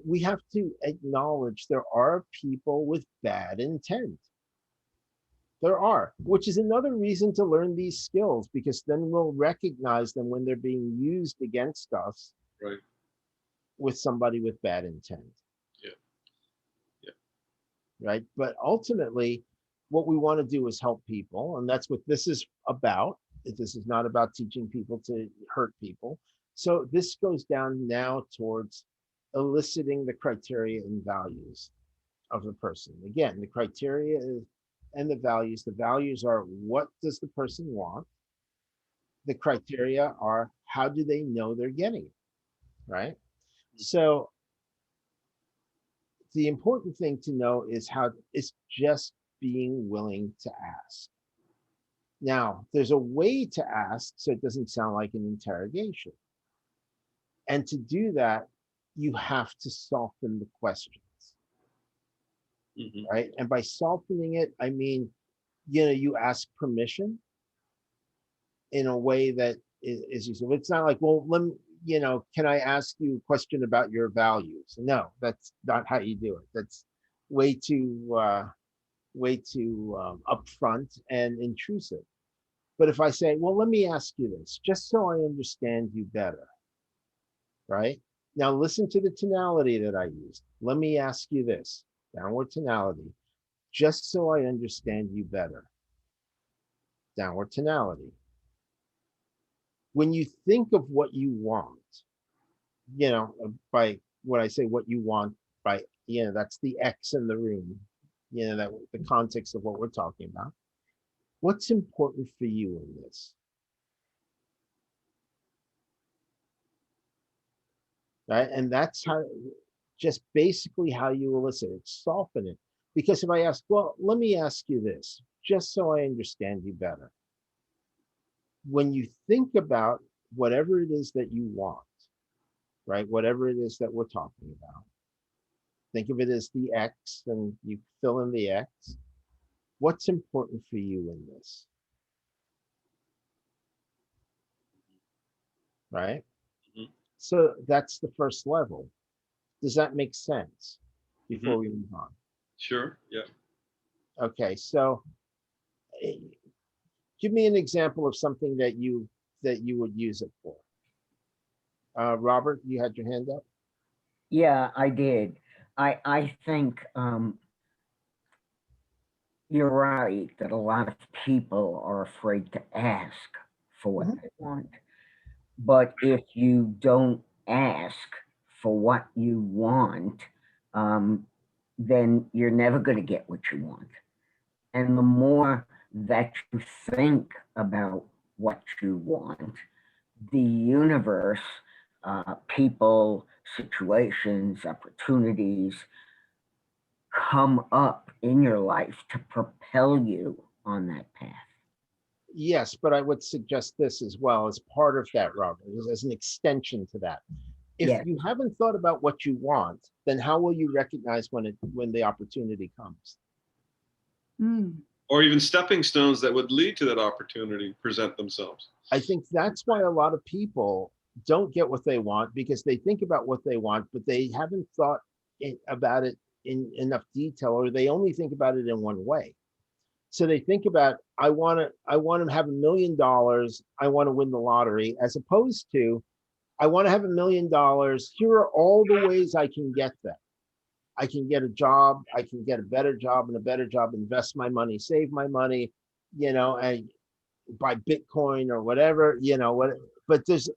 A: We have to acknowledge there are people with bad intent. There are, which is another reason to learn these skills, because then we'll recognize them when they're being used against us with somebody with bad intent. Right. But ultimately, what we want to do is help people. And that's what this is about. This is not about teaching people to hurt people. So this goes down now towards eliciting the criteria and values of the person. Again, the criteria and the values. The values are, what does the person want? The criteria are, how do they know they're getting it? Right. So the important thing to know is just being willing to ask. Now, there's a way to ask so it doesn't sound like an interrogation. And to do that, you have to soften the questions, right? And by softening it, I mean, you ask permission in a way that is useful. It's not like, well, can I ask you a question about your values? No, that's not how you do it. That's way too upfront and intrusive. But if I say, well, let me ask you this, just so I understand you better, right? Now listen to the tonality that I used. Let me ask you this, downward tonality, just so I understand you better. Downward tonality. When you think of what you want, by what I say, what you want, by, that's the X in the room, that the context of what we're talking about. What's important for you in this? Right? And that's just basically how you elicit it, soften it. Because if I ask, well, let me ask you this, just so I understand you better. When you think about whatever it is that you want, right? Whatever it is that we're talking about, think of it as the X, and you fill in the X. What's important for you in this? Right? So that's the first level. Does that make sense before we move on?
B: Sure. Yeah.
A: Okay. So give me an example of something that you would use it for. Robert, you had your hand up?
F: Yeah, I did. I think you're right that a lot of people are afraid to ask for what they want. But if you don't ask for what you want, then you're never going to get what you want. And the more that you think about what you want, the universe, people, situations, opportunities come up in your life to propel you on that path.
A: Yes, but I would suggest this as well as part of that, Robert, as an extension to that. If
F: Yes.
A: you haven't thought about what you want, then how will you recognize when the opportunity comes?
B: Or even stepping stones that would lead to that opportunity present themselves.
A: I think that's why a lot of people don't get what they want, because they think about what they want, but they haven't thought about it in enough detail, or they only think about it in one way. So they think about, I want to have $1 million. I want to win the lottery, as opposed to, I want to have $1 million. Here are all the ways I can get that. I can get a job. I can get a better job and a better job, invest my money, save my money, and buy Bitcoin or whatever, but there's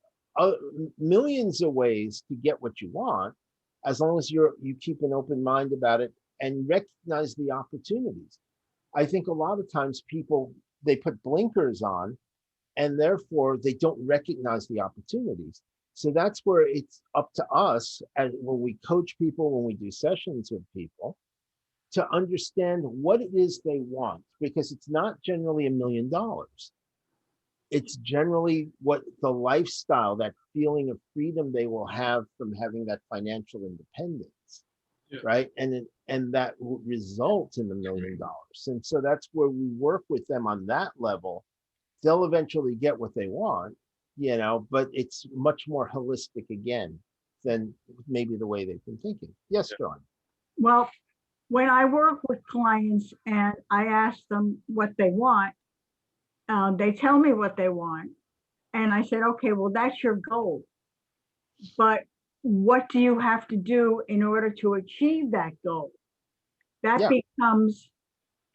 A: millions of ways to get what you want, as long as you keep an open mind about it and recognize the opportunities. I think a lot of times people, they put blinkers on, and therefore they don't recognize the opportunities. So that's where it's up to us, and when we coach people, when we do sessions with people, to understand what it is they want, because it's not generally $1 million. It's generally what the lifestyle, that feeling of freedom they will have from having that financial independence, right? And that will result in $1 million. And so that's where we work with them on that level. They'll eventually get what they want, but it's much more holistic again than maybe the way they've been thinking. Yes, John.
C: Well, when I work with clients and I ask them what they want, they tell me what they want. And I said, okay, well, that's your goal. But what do you have to do in order to achieve that goal? That becomes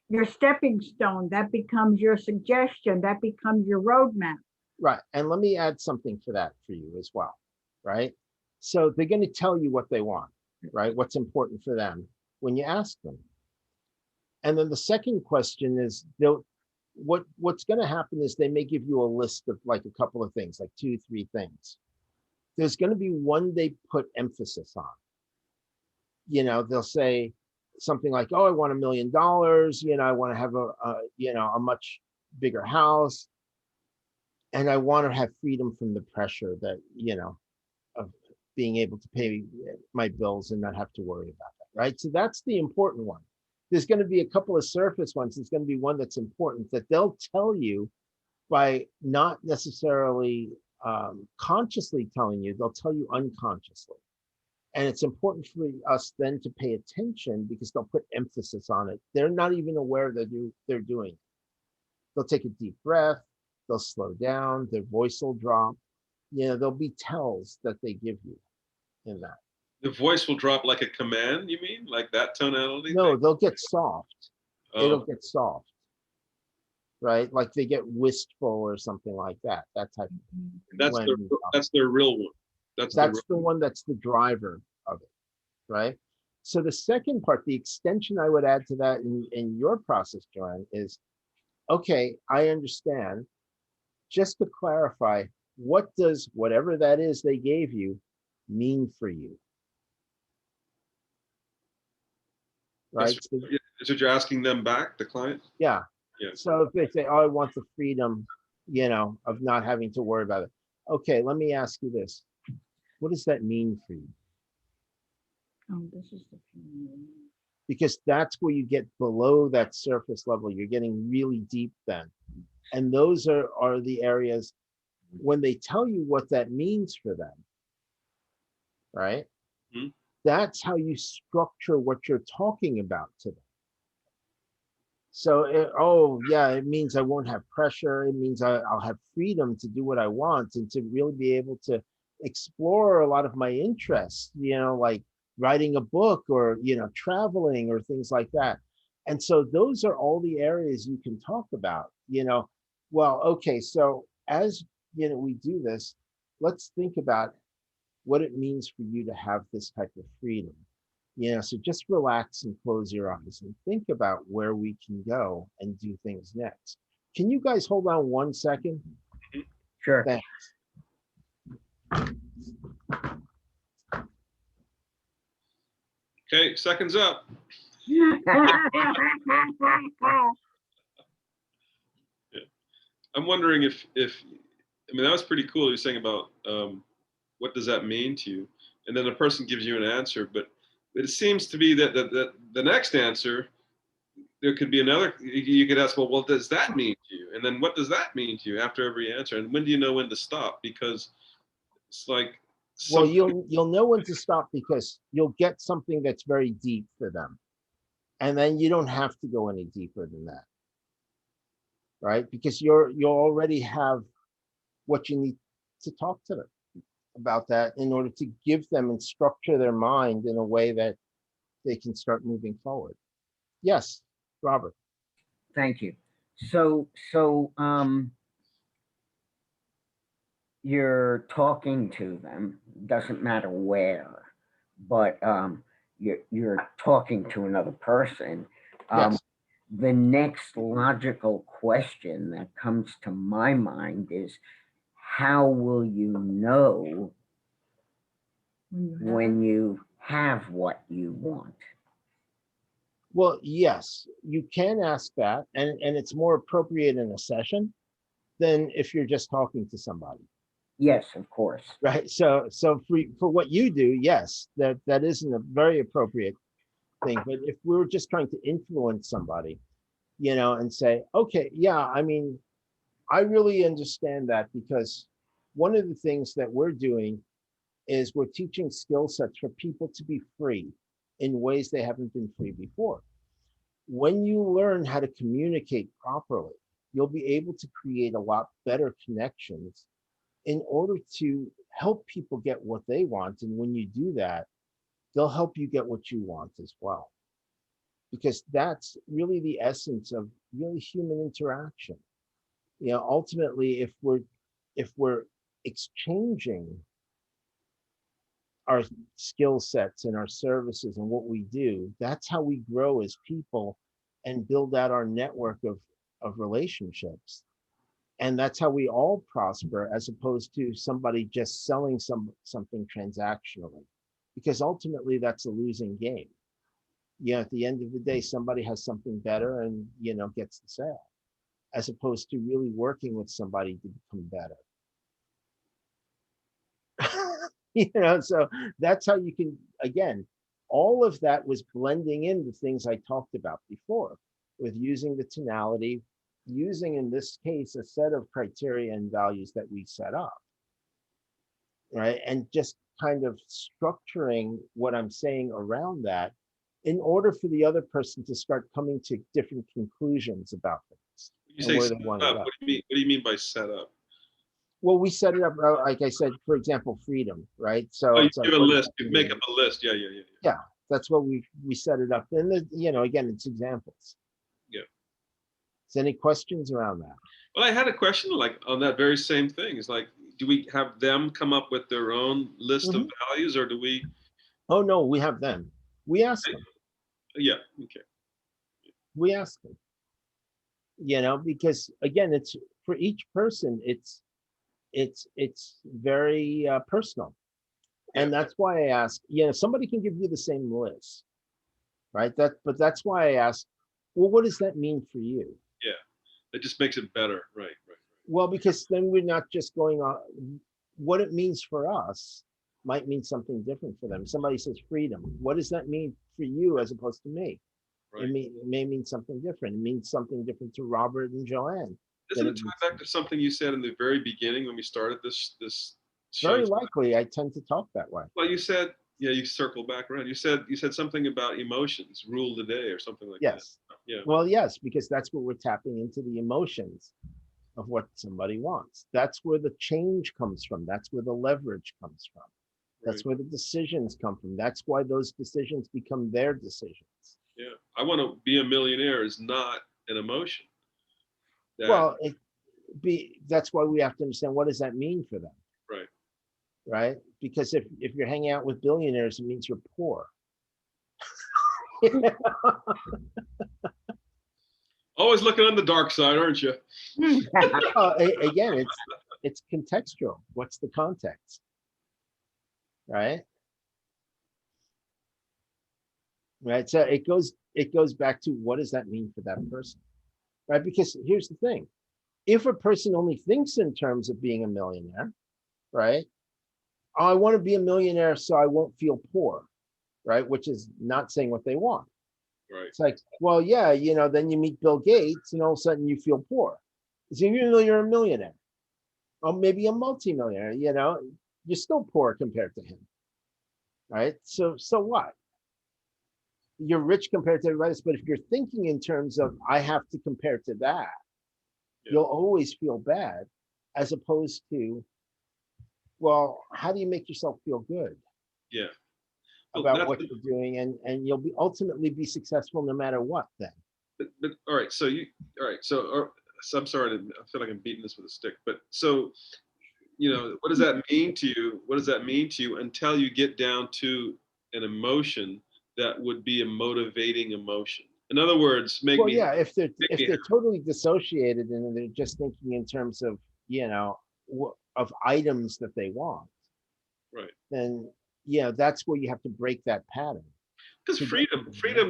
C: your stepping stone. That becomes your suggestion. That becomes your roadmap.
A: Right. And let me add something to that for you as well. Right. So they're going to tell you what they want, right? What's important for them when you ask them. And then the second question is, what's going to happen is they may give you a list of like a couple of things, like 2, 3 things. There's going to be one they put emphasis on. They'll say something like, oh, I want $1 million. I want to have a much bigger house. And I want to have freedom from the pressure that, of being able to pay my bills and not have to worry about that. Right. So that's the important one. There's going to be a couple of surface ones. There's going to be one that's important that they'll tell you by not necessarily consciously telling you, they'll tell you unconsciously. And it's important for us then to pay attention, because they'll put emphasis on it. They're not even aware that they're doing it. They'll take a deep breath, they'll slow down, their voice will drop. There'll be tells that they give you in that.
B: The voice will drop like a command, you mean? Like that tonality?
A: No, they'll get soft.
B: Oh.
A: It'll get soft. Right? Like they get wistful or something like that. That type of
B: thing. That's their real one. That's
A: the one that's the driver of it. Right? So the second part, the extension I would add to that in your process, Joanne, is, okay, I understand. Just to clarify, what does whatever that is they gave you mean for you? Right?
B: So you're asking them back, the client?
A: Yeah.
B: Yeah.
A: So if they say, oh, I want the freedom, of not having to worry about it. Okay, let me ask you this. What does that mean for you?
C: Oh, this is the feeling.
A: Because that's where you get below that surface level. You're getting really deep then. And those are the areas when they tell you what that means for them, right? Mm-hmm. That's how you structure what you're talking about to them. So, it means I won't have pressure. It means I'll have freedom to do what I want and to really be able to explore a lot of my interests, like writing a book or, traveling or things like that. And so those are all the areas you can talk about, Well, okay, so as, we do this, let's think about what it means for you to have this type of freedom. So just relax and close your eyes and think about where we can go and do things next. Can you guys hold on 1 second?
F: Sure.
A: Thanks.
B: Okay, seconds up. I'm wondering if I mean, that was pretty cool. You're saying about what does that mean to you, and then the person gives you an answer. But it seems to be that the next answer, there could be another. You could ask, well, what does that mean to you? And then what does that mean to you after every answer? And when do you know when to stop? Because it's like,
A: well, you'll know when to stop because you'll get something that's very deep for them, and then you don't have to go any deeper than that, right? Because you'll already have what you need to talk to them about that in order to give them and structure their mind in a way that they can start moving forward. Yes, Robert.
F: Thank you. So you're talking to them, doesn't matter where, but you're talking to another person.
A: Yes.
F: The next logical question that comes to my mind is, how will you know when you have what you want?
A: Well, yes, you can ask that, and it's more appropriate in a session than if you're just talking to somebody.
F: Yes, of course.
A: Right. So for what you do, yes, that isn't a very appropriate thing. But if we were just trying to influence somebody, and say, okay, yeah, I mean, I really understand that, because one of the things that we're doing is we're teaching skill sets for people to be free in ways they haven't been free before. When you learn how to communicate properly, you'll be able to create a lot better connections in order to help people get what they want. And when you do that, they'll help you get what you want as well. Because that's really the essence of really human interaction. Ultimately, if we're exchanging our skill sets and our services and what we do, that's how we grow as people and build out our network of relationships. And that's how we all prosper, as opposed to somebody just selling something transactionally, because ultimately that's a losing game. At the end of the day, somebody has something better and gets the sale, as opposed to really working with somebody to become better. So that's how you can, again, all of that was blending in the things I talked about before, with using the tonality, using, in this case, a set of criteria and values that we set up, right? And just kind of structuring what I'm saying around that in order for the other person to start coming to different conclusions about things.
B: You say set up, what do you mean by set up?
A: Well, we set it up, like I said, for example, freedom, right? So
B: you
A: it's
B: give a list, you make up a list. Yeah.
A: Yeah, that's what we set it up. And again, it's examples.
B: Yeah.
A: Is any questions around that?
B: Well, I had a question like on that very same thing. It's like, do we have them come up with their own list of values, or do we?
A: Oh no, we have them. We ask them.
B: Yeah. Okay.
A: We ask them. Because again, it's for each person. It's very personal, and that's why I ask. Somebody can give you the same list, right? But that's why I ask. Well, what does that mean for you?
B: Yeah, it just makes it better, right.
A: Well, because then we're not just going on. What it means for us might mean something different for them. Somebody says freedom. What does that mean for you as opposed to me? Right. It may mean something different. It means something different to Robert and Joanne.
B: Doesn't it tie back to something you said in the very beginning when we started this show?
A: Very likely, I tend to talk that way.
B: Well, you said, you circle back around. You said something about emotions rule the day or something like that.
A: Yes. Yeah. Well, yes, because that's what we're tapping into, the emotions of what somebody wants. That's where the change comes from. That's where the leverage comes from. That's where the decisions come from. That's why those decisions become their decisions.
B: Yeah. I want to be a millionaire is not an emotion.
A: Well, that's why we have to understand, what does that mean for them? Right. Because if you're hanging out with billionaires, it means you're poor.
B: Always looking on the dark side, aren't you?
A: Again, it's contextual. What's the context? Right? Right. So it goes back to, what does that mean for that person? Right? Because here's the thing. If a person only thinks in terms of being a millionaire, right? Oh, I want to be a millionaire so I won't feel poor, right? Which is not saying what they want.
B: Right.
A: It's like, well, yeah, then you meet Bill Gates and all of a sudden you feel poor. So even though you're a millionaire, or maybe a multimillionaire, you're still poor compared to him, right? So what? You're rich compared to everybody else, but if you're thinking in terms of, I have to compare to that, you'll always feel bad, as opposed to, well, how do you make yourself feel good?
B: Yeah.
A: About what you're doing, and you'll ultimately be successful no matter what then.
B: But all right, so I'm sorry, I feel like I'm beating this with a stick, but so, what does that mean to you? What does that mean to you until you get down to an emotion that would be a motivating emotion? In other words,
A: if they're totally dissociated and they're just thinking in terms of, of items that they want,
B: right?
A: Then that's where you have to break that pattern.
B: Because freedom,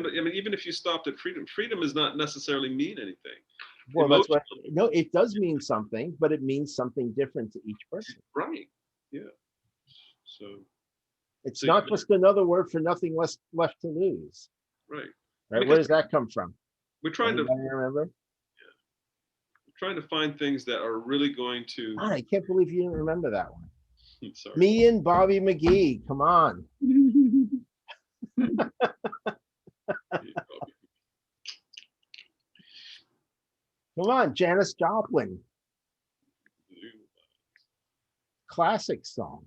B: I mean, even if you stopped at freedom does not necessarily mean anything.
A: Well, that's right. No, it does mean something, but it means something different to each person.
B: Right. Yeah. So
A: it's not just another word for nothing left to lose.
B: Right.
A: Right. Where does that come from?
B: We're trying to
A: remember.
B: Yeah. We're trying to find things that are really going to.
A: God, I can't believe you didn't remember that one.
B: Sorry.
A: Me and Bobby McGee. Come on. Come on, Janis Joplin. Classic song.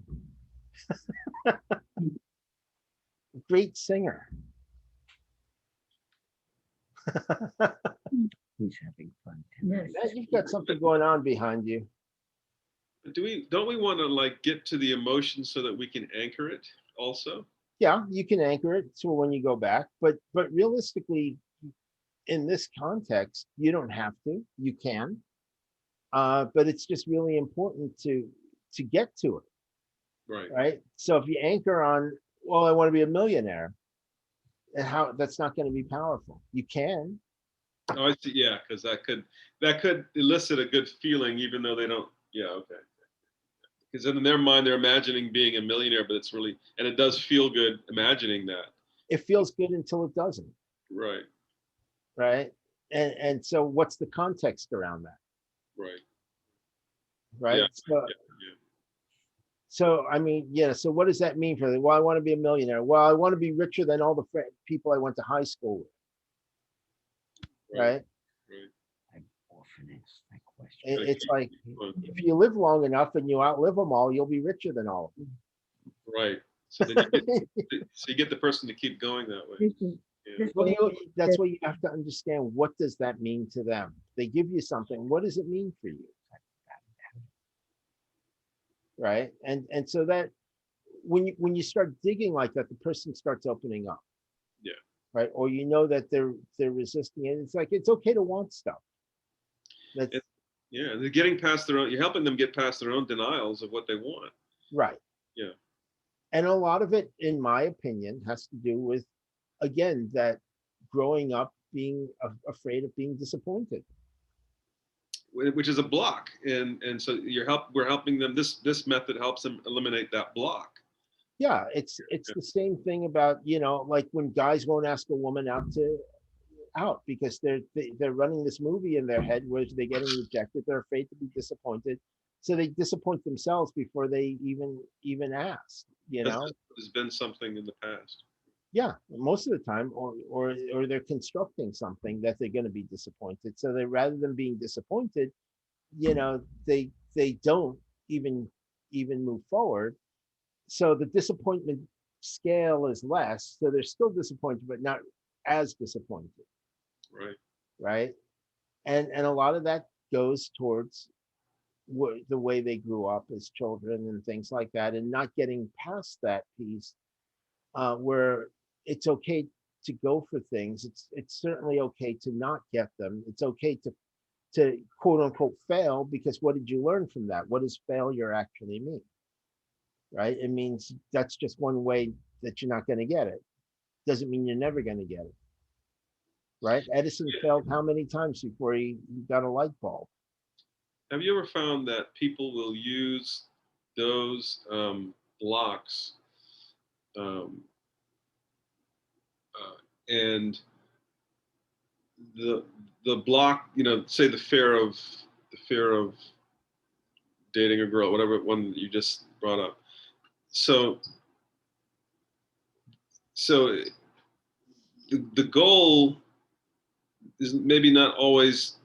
A: Great singer.
F: He's having fun
C: Yes.
A: You've got something going on behind you.
B: Don't we want to get to the emotion so that we can anchor it also?
A: Yeah, you can anchor it so when you go back, but realistically, in this context, you don't have to. You can, but it's just really important to get to it.
B: Right.
A: Right. So if you anchor on, well, I want to be a millionaire, and how that's not going to be powerful. You can.
B: Oh, I see. Yeah, because that could elicit a good feeling, even though they don't. Yeah. Okay. Because in their mind, they're imagining being a millionaire, but it's really, and it does feel good imagining that.
A: It feels good until it doesn't.
B: Right.
A: Right. And so what's the context around that?
B: Right.
A: Right.
B: Yeah.
A: So, so I mean, so what does that mean for them? Well, I want to be a millionaire. Well, I want to be richer than all the people I went to high school with. Right.
F: I often ask that question.
A: It's like, if you live long enough and you outlive them all, you'll be richer than all of them.
B: Right. So, then you get the person to keep going that way. Yeah.
A: Well, that's why you have to understand, what does that mean to them? They give you something. What does it mean for you? Right. And so that when you start digging like that, the person starts opening up.
B: Yeah.
A: Right. Or that they're resisting it. It's like, it's okay to want stuff.
B: They're getting past their own. You're helping them get past their own denials of what they want.
A: Right.
B: Yeah.
A: And a lot of it, in my opinion, has to do with, again, that growing up being afraid of being disappointed,
B: which is a block, and so we're helping them. This method helps them eliminate that block.
A: Yeah, it's the same thing about, like when guys won't ask a woman out because they're running this movie in their head where they're getting rejected. They're afraid to be disappointed, so they disappoint themselves before they even ask.
B: There's been something in the past.
A: Yeah, most of the time, or they're constructing something that they're going to be disappointed. So they, rather than being disappointed, they don't even move forward. So the disappointment scale is less. So they're still disappointed, but not as disappointed.
B: Right.
A: Right. And a lot of that goes towards the way they grew up as children and things like that, and not getting past that piece where it's okay to go for things. It's certainly okay to not get them. It's okay to quote unquote fail, because what did you learn from that? What does failure actually mean? Right? It means that's just one way that you're not going to get it. Doesn't mean you're never going to get it. Right? Edison failed how many times before he got a light bulb?
B: Have you ever found that people will use those blocks and the block, say the fear of dating a girl, whatever one that you just brought up. So the goal is maybe not always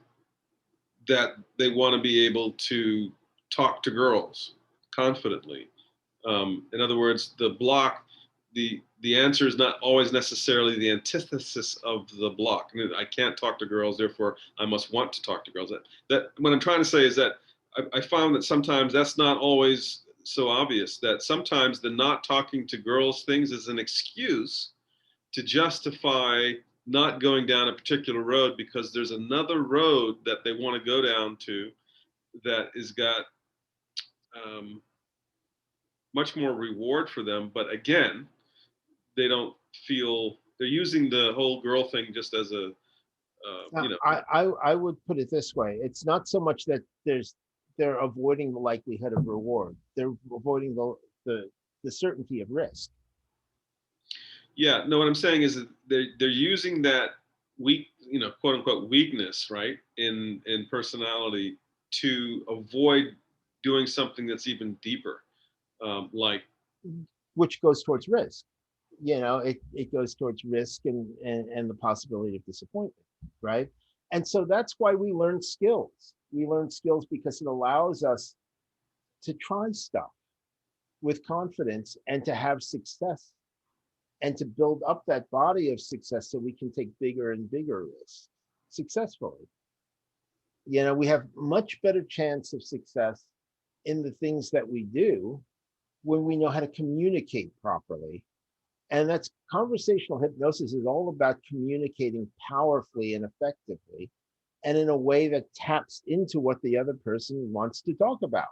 B: that they want to be able to talk to girls confidently. In other words, the block, the answer is not always necessarily the antithesis of the block. I can't talk to girls, therefore I must want to talk to girls. That what I'm trying to say is that I found that sometimes that's not always so obvious, that sometimes the not talking to girls things is an excuse to justify not going down a particular road, because there's another road that they want to go down to that is got much more reward for them. But again, they don't feel, they're using the whole girl thing just as a,
A: I would put it this way. It's not so much that they're avoiding the likelihood of reward. They're avoiding the certainty of risk.
B: Yeah, no, what I'm saying is that they're using that weak, quote unquote weakness, right, in personality to avoid doing something that's even deeper, like,
A: which goes towards risk. It goes towards risk and the possibility of disappointment, right? And so that's why we learn skills. We learn skills because it allows us to try stuff with confidence and to have success, and to build up that body of success so we can take bigger and bigger risks successfully. We have much better chance of success in the things that we do when we know how to communicate properly. And that's conversational hypnosis is all about communicating powerfully and effectively, and in a way that taps into what the other person wants to talk about.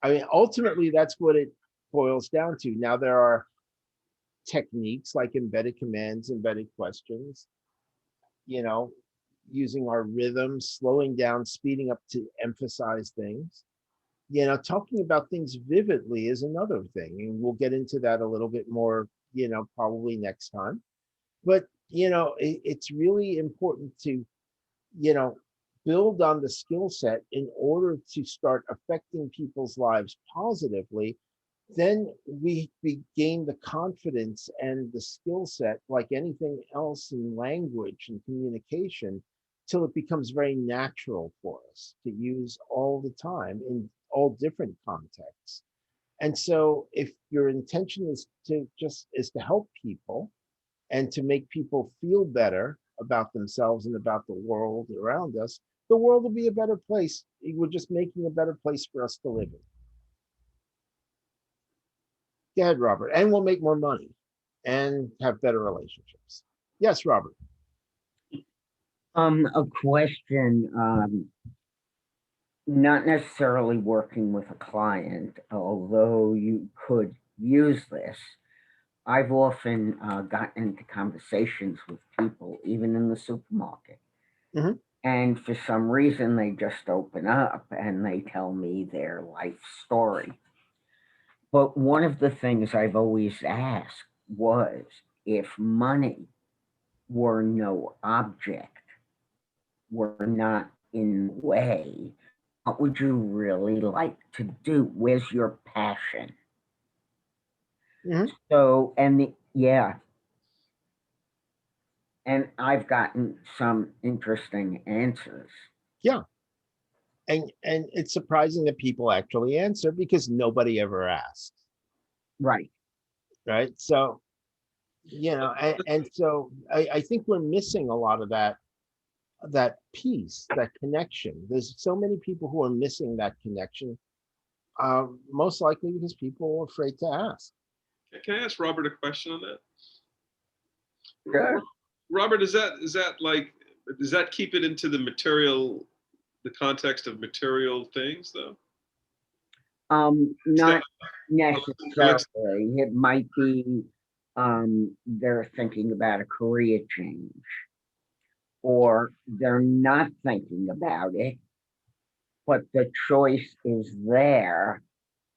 A: I mean, ultimately, that's what it boils down to. Now, there are techniques like embedded commands, embedded questions, using our rhythm, slowing down, speeding up to emphasize things. Talking about things vividly is another thing. And we'll get into that a little bit more, probably next time. But, it's really important to, build on the skill set in order to start affecting people's lives positively. Then we gain the confidence and the skill set, like anything else in language and communication, till it becomes very natural for us to use all the time in all different contexts. And so if your intention is to help people and to make people feel better about themselves and about the world around us, the world will be a better place. We're just making a better place for us to live in. Go ahead, Robert. And we'll make more money and have better relationships. Yes, Robert.
F: A question, not necessarily working with a client, although you could use this. I've often gotten into conversations with people, even in the supermarket.
A: Mm-hmm.
F: And for some reason, they just open up and they tell me their life story. But one of the things I've always asked was, if money were no object, were not in the way, what would you really like to do? Where's your passion?
A: Mm-hmm.
F: So, and I've gotten some interesting answers.
A: Yeah. And it's surprising that people actually answer, because nobody ever asks.
F: Right.
A: Right. So, and so I think we're missing a lot of that piece, that connection. There's so many people who are missing that connection, most likely because people are afraid to ask.
B: Can I ask Robert a question on that?
F: Sure.
B: Robert, is that like, does that keep it into the material, the context of material things though?
F: Not necessarily. It might be they're thinking about a career change, or they're not thinking about it, but the choice is there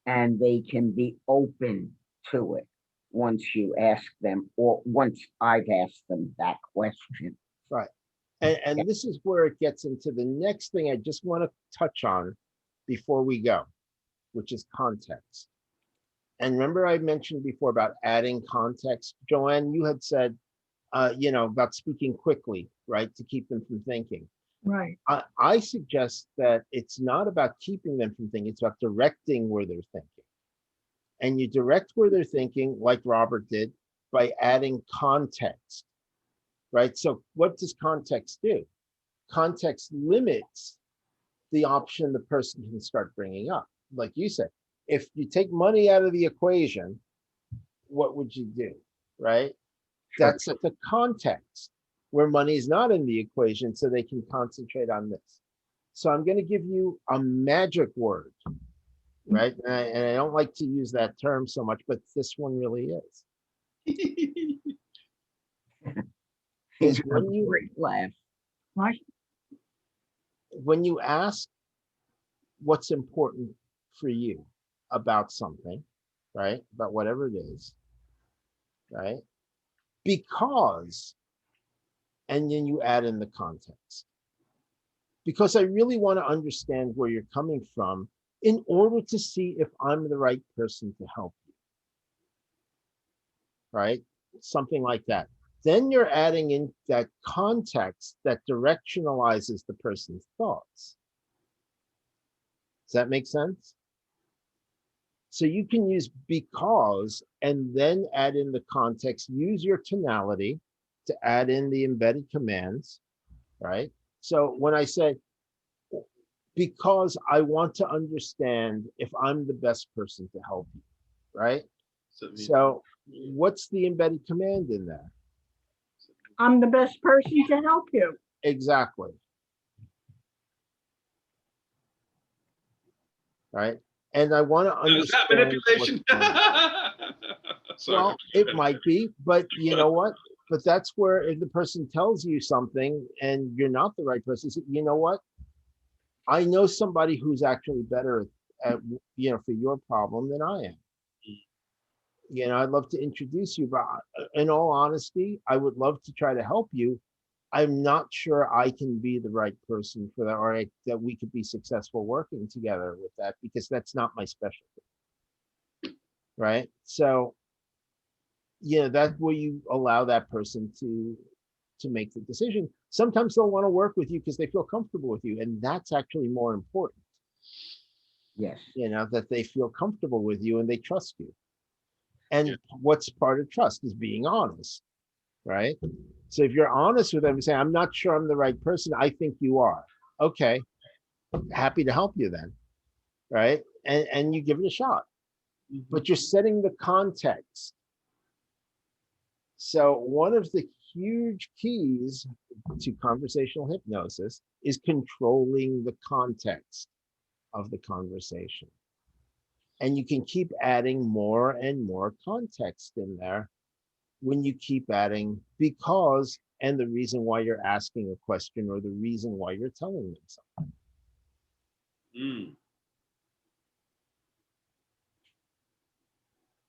F: and they can be open to it once you ask them, or once I've asked them that question.
A: Right. And this is where it gets into the next thing I just want to touch on before we go, which is context. And remember I mentioned before about adding context. Joanne, you had said, about speaking quickly, right? To keep them from thinking.
C: Right.
A: I suggest that it's not about keeping them from thinking, it's about directing where they're thinking. And you direct where they're thinking, like Robert did, by adding context, right? So what does context do? Context limits the option the person can start bringing up. Like you said, if you take money out of the equation, what would you do, right? That's at the context where money is not in the equation, so they can concentrate on this. So I'm going to give you a magic word, right? And I don't like to use that term so much, but this one really is. Is when you
F: laugh.
C: What?
A: When you ask what's important for you about something, right? About whatever it is, right? Because, and then you add in the context. Because I really want to understand where you're coming from in order to see if I'm the right person to help you, right? Something like that. Then you're adding in that context that directionalizes the person's thoughts. Does that make sense? So you can use because and then add in the context, use your tonality to add in the embedded commands, right? So when I say, because I want to understand if I'm the best person to help you, right? So what's the embedded command in there?
C: I'm the best person to help you.
A: Exactly. Right. And I want to understand.
B: Is that manipulation?
A: Well, it might be, but you know what? But that's where if the person tells you something and you're not the right person, you know what? I know somebody who's actually better at, for your problem than I am. I'd love to introduce you, but in all honesty, I would love to try to help you. I'm not sure I can be the right person for that, or that we could be successful working together with that, because that's not my specialty. Right. So, that's where you allow that person to make the decision. Sometimes they'll want to work with you because they feel comfortable with you. And that's actually more important.
F: Yes.
A: That they feel comfortable with you and they trust you. And what's part of trust is being honest, right? So if you're honest with them and say, I'm not sure I'm the right person, I think you are. Okay, happy to help you then, right? And you give it a shot. But you're setting the context. So one of the huge keys to conversational hypnosis is controlling the context of the conversation. And you can keep adding more and more context in there when you keep adding because and the reason why you're asking a question or the reason why you're telling them something.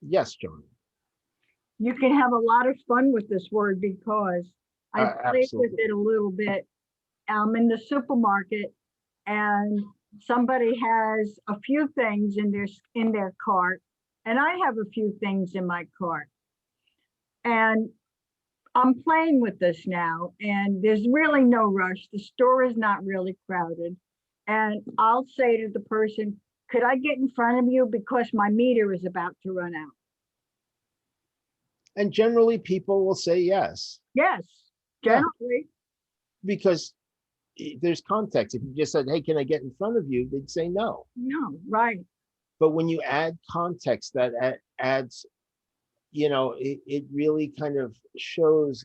A: Yes, John.
C: You can have a lot of fun with this word because I played with it a little bit. I'm in the supermarket and somebody has a few things in their cart, and I have a few things in my cart. And I'm playing with this now, and there's really no rush. The store is not really crowded. And I'll say to the person, could I get in front of you because my meter is about to run out?
A: And generally people will say yes.
C: Yes, generally.
A: Because there's context. If you just said, hey, can I get in front of you? They'd say no.
C: No, right.
A: But when you add context, that adds, it really kind of shows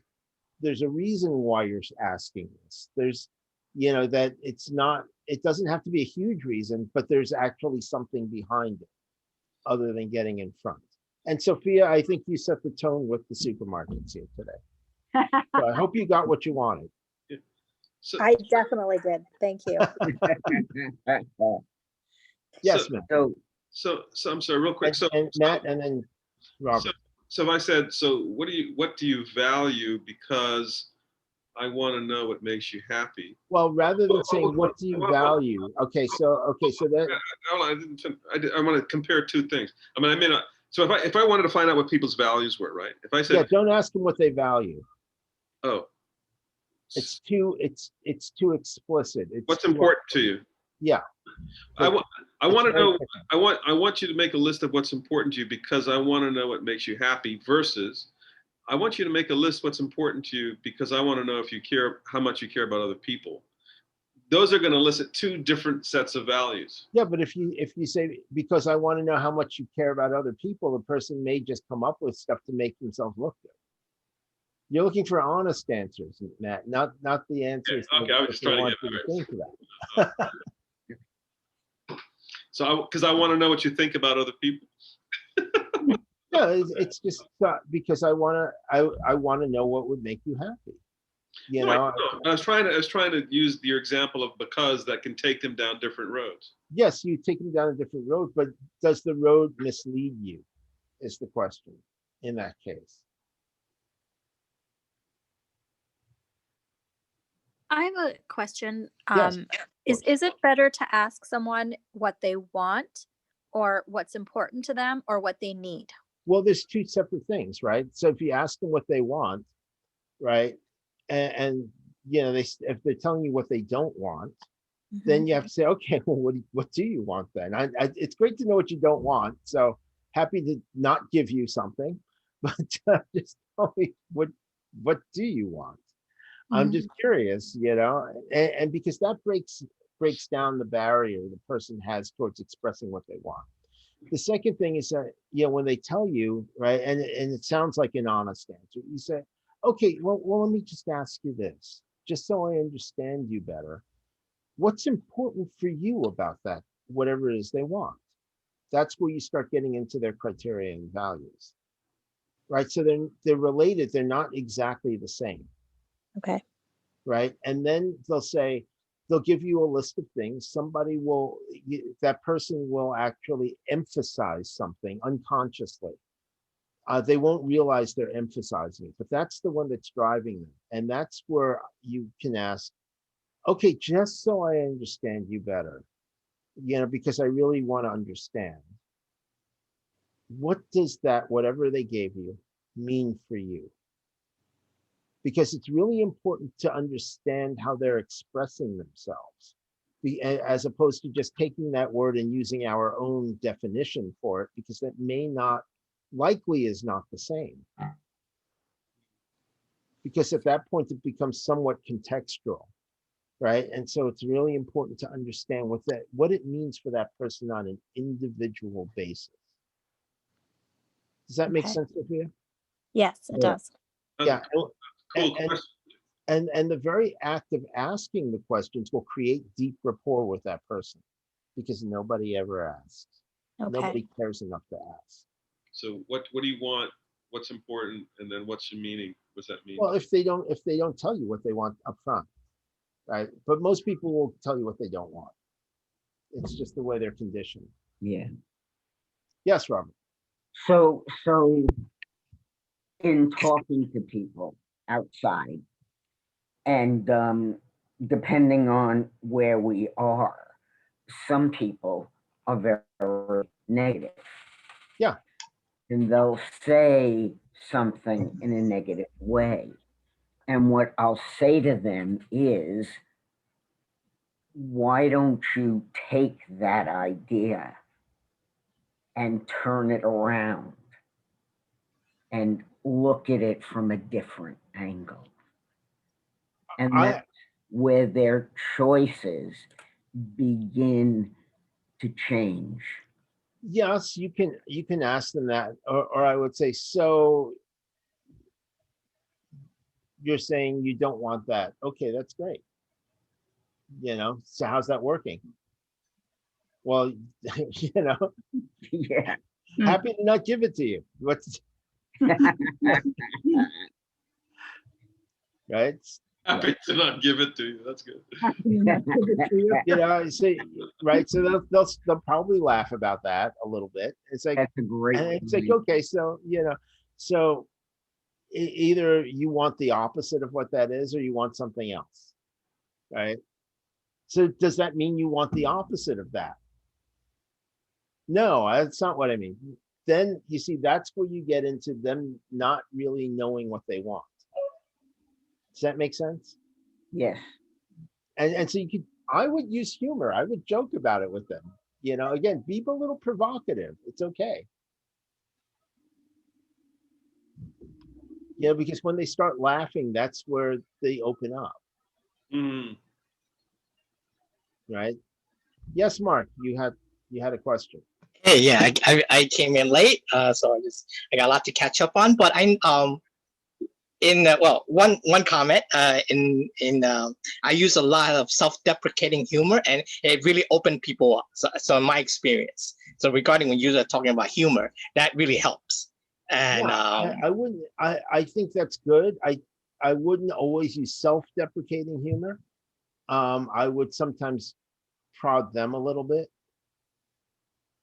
A: there's a reason why you're asking this. There's, that it doesn't have to be a huge reason, but there's actually something behind it other than getting in front. And Sophia, I think you set the tone with the supermarkets here today. So I hope you got what you wanted.
B: So,
E: I definitely did. Thank you.
A: Yes, ma'am.
B: so I'm sorry, real quick.
A: And Matt, and then Robert.
B: So if I said, so what do you value because I want to know what makes you happy?
A: Well, rather than saying what do you value, so that
B: I want to compare two things. I mean, I may not. So if I wanted to find out what people's values were, right? If I said,
A: don't ask them what they value.
B: Oh,
A: it's too explicit.
B: What's important to you?
A: Yeah.
B: I want to know. I want you to make a list of what's important to you because I want to know what makes you happy. Versus, I want you to make a list what's important to you because I want to know if you care, how much you care about other people. Those are going to elicit two different sets of values.
A: Yeah, but if you say because I want to know how much you care about other people, the person may just come up with stuff to make themselves look good. You're looking for honest answers, Matt, not the answers.
B: Yeah, okay, I was just trying to get
A: think of that.
B: So, because I want to know what you think about other people.
A: No, it's just because I want to know what would make you happy.
B: I was trying to use your example of because that can take them down different roads.
A: Yes, you take them down a different road, but does the road mislead you? Is the question in that case.
E: I have a question.
A: Yes,
E: Is it better to ask someone what they want or what's important to them or what they need?
A: Well, there's two separate things, right? So if you ask them what they want, right, and if they're telling you what they don't want, then you have to say, okay, well, what do you want then? It's great to know what you don't want. So happy to not give you something, but just tell me what do you want? I'm just curious, and because that breaks down the barrier the person has towards expressing what they want. The second thing is that, when they tell you, right, and it sounds like an honest answer, you say, okay, well, let me just ask you this, just so I understand you better. What's important for you about that, whatever it is they want? That's where you start getting into their criteria and values, right? So they're related. They're not exactly the same.
E: Okay.
A: Right. And then they'll give you a list of things. That person will actually emphasize something unconsciously. They won't realize they're emphasizing it, but that's the one that's driving them. And that's where you can ask, okay, just so I understand you better, because I really want to understand. What does that, whatever they gave you, mean for you? Because it's really important to understand how they're expressing themselves, as opposed to just taking that word and using our own definition for it, because that likely is not the same. Because at that point, it becomes somewhat contextual, right? And so it's really important to understand what it means for that person on an individual basis. Does that make sense, Sophia?
E: Yes, it does.
A: Yeah.
B: Cool.
A: And the very act of asking the questions will create deep rapport with that person, because nobody ever asks.
E: Okay.
A: Nobody cares enough to ask.
B: So what do you want? What's important? And then what's your meaning? What's that mean?
A: Well, if they don't tell you what they want up front, right? But most people will tell you what they don't want. It's just the way they're conditioned.
F: Yeah.
A: Yes, Robert.
F: So in talking to people outside, and depending on where we are, some people are very negative.
A: Yeah.
F: And they'll say something in a negative way. And what I'll say to them is, why don't you take that idea and turn it around and look at it from a different angle? And that's where their choices begin to change.
A: Yes, you can ask them that, or I would say, so you're saying you don't want that. Okay, that's great. You know, so how's that working? Well, you know,
F: Yeah.
A: happy to not give it to you. What's right?
B: Happy to not give it to you. That's good.
A: You know, see, right? So they'll probably laugh about that a little bit. It's like,
F: That's a great
A: and
F: way
A: it's
F: to
A: like,
F: be.
A: okay, so you know, so either you want the opposite of what that is, or you want something else, right? So does that mean you want the opposite of that? No, that's not what I mean. Then you see, that's where you get into them not really knowing what they want. Does that make sense?
F: Yes.
A: And so you could, I would use humor. I would joke about it with them. You know, again, be a little provocative. It's okay. Yeah, because when they start laughing, that's where they open up,
B: Mm.
A: right? Yes, Mark, you had a question.
H: Hey, yeah, I came in late, so I got a lot to catch up on. But I'm well, one comment I use a lot of self-deprecating humor, and it really opened people up. So in my experience, so regarding when you're talking about humor, that really helps. And
A: Yeah, I wouldn't. I think that's good. I wouldn't always use self-deprecating humor. I would sometimes prod them a little bit.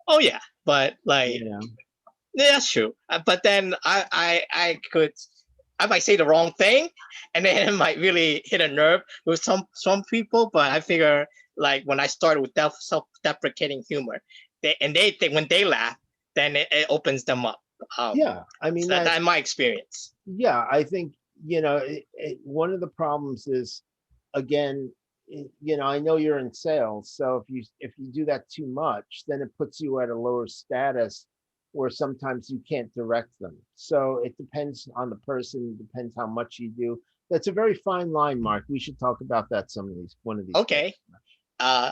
H: oh yeah, but like
A: You know.
H: yeah, that's true. But then I could. I might say the wrong thing, and then it might really hit a nerve with some people. But I figure, like when I started with self-deprecating humor, they think when they laugh, then it opens them up.
A: Yeah, I mean
H: So
A: that.
H: that's my experience.
A: Yeah, I think you know one of the problems is, again, you know, I know you're in sales, so if you do that too much, then it puts you at a lower status where sometimes you can't direct them. So it depends on the person, depends how much you do. That's a very fine line, Mark. We should talk about that one of these
H: Okay.
A: days.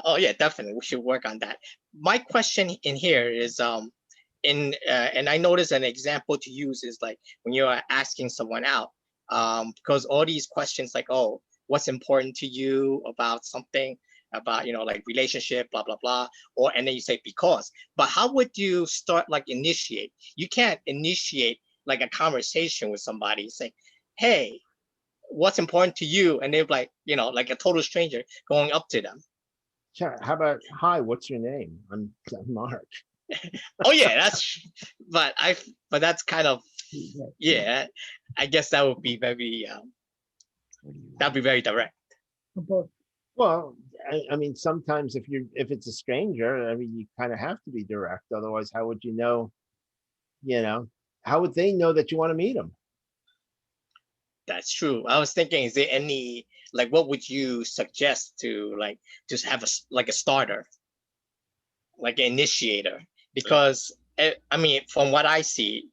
H: Oh yeah, definitely. We should work on that. My question in here is and I noticed an example to use is like when you're asking someone out, because all these questions like, oh, what's important to you about something, about like relationship, blah blah blah, or and then you say because. But how would you start like initiate? You can't initiate like a conversation with somebody. Say, hey, what's important to you? And they're like, like a total stranger going up to them.
A: Sure. How about, hi, what's your name? I'm Mark.
H: Oh yeah, but that's kind of, yeah, I guess that would be very that'd be very direct.
A: Well, I mean, sometimes if it's a stranger, I mean, you kind of have to be direct. Otherwise, how would you know? You know, how would they know that you want to meet them?
H: That's true. I was thinking, is there any like what would you suggest to like just have a starter, like an initiator? Because I mean, from what I see,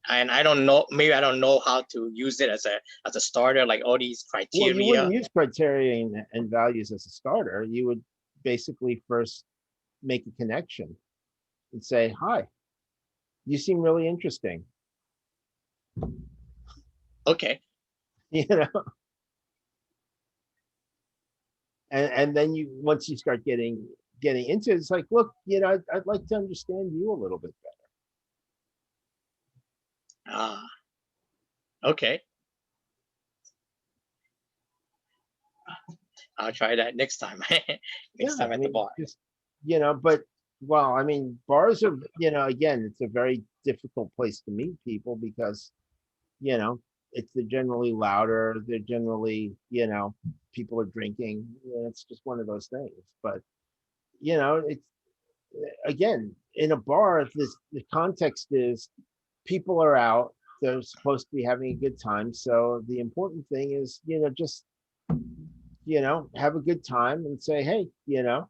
H: and I don't know, maybe I don't know how to use it as a starter, like all these criteria.
A: Well, you wouldn't use criteria and values as a starter. You would basically first make a connection and say, hi, you seem really interesting.
H: Okay.
A: You know, and then once you start getting into it, it's like, look, you know, I'd like to understand you a little bit better.
H: Okay. I'll try that next time. Next time at the bar.
A: Just, you know, but well, I mean, bars are, you know, again, it's a very difficult place to meet people because, you know, they're generally louder. They're generally, you know, people are drinking. It's just one of those things. But, you know, it's, again, in a bar, the context is people are out. They're supposed to be having a good time. So the important thing is, you know, just, you know, have a good time and say, hey, you know,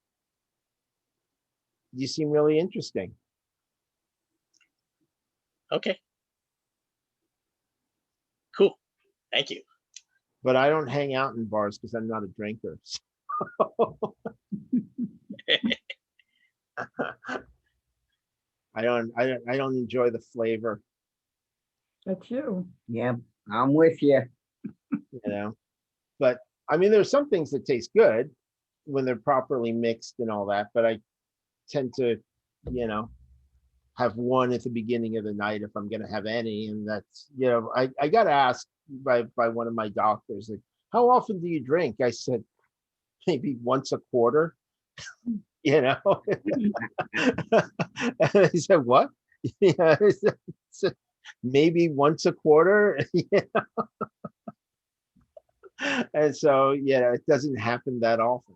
A: you seem really interesting.
H: Okay. Cool. Thank you.
A: But I don't hang out in bars because I'm not a drinker. So. I don't enjoy the flavor.
C: That's you.
F: Yeah, I'm with you.
A: you know. But I mean, there's some things that taste good when they're properly mixed and all that, but I tend to, you know, have one at the beginning of the night if I'm going to have any. And that's, you know, I got asked by one of my doctors, like, how often do you drink? I said, maybe once a quarter, you know. And he said, what? Yeah, I said, maybe once a quarter. And so, yeah, it doesn't happen that often.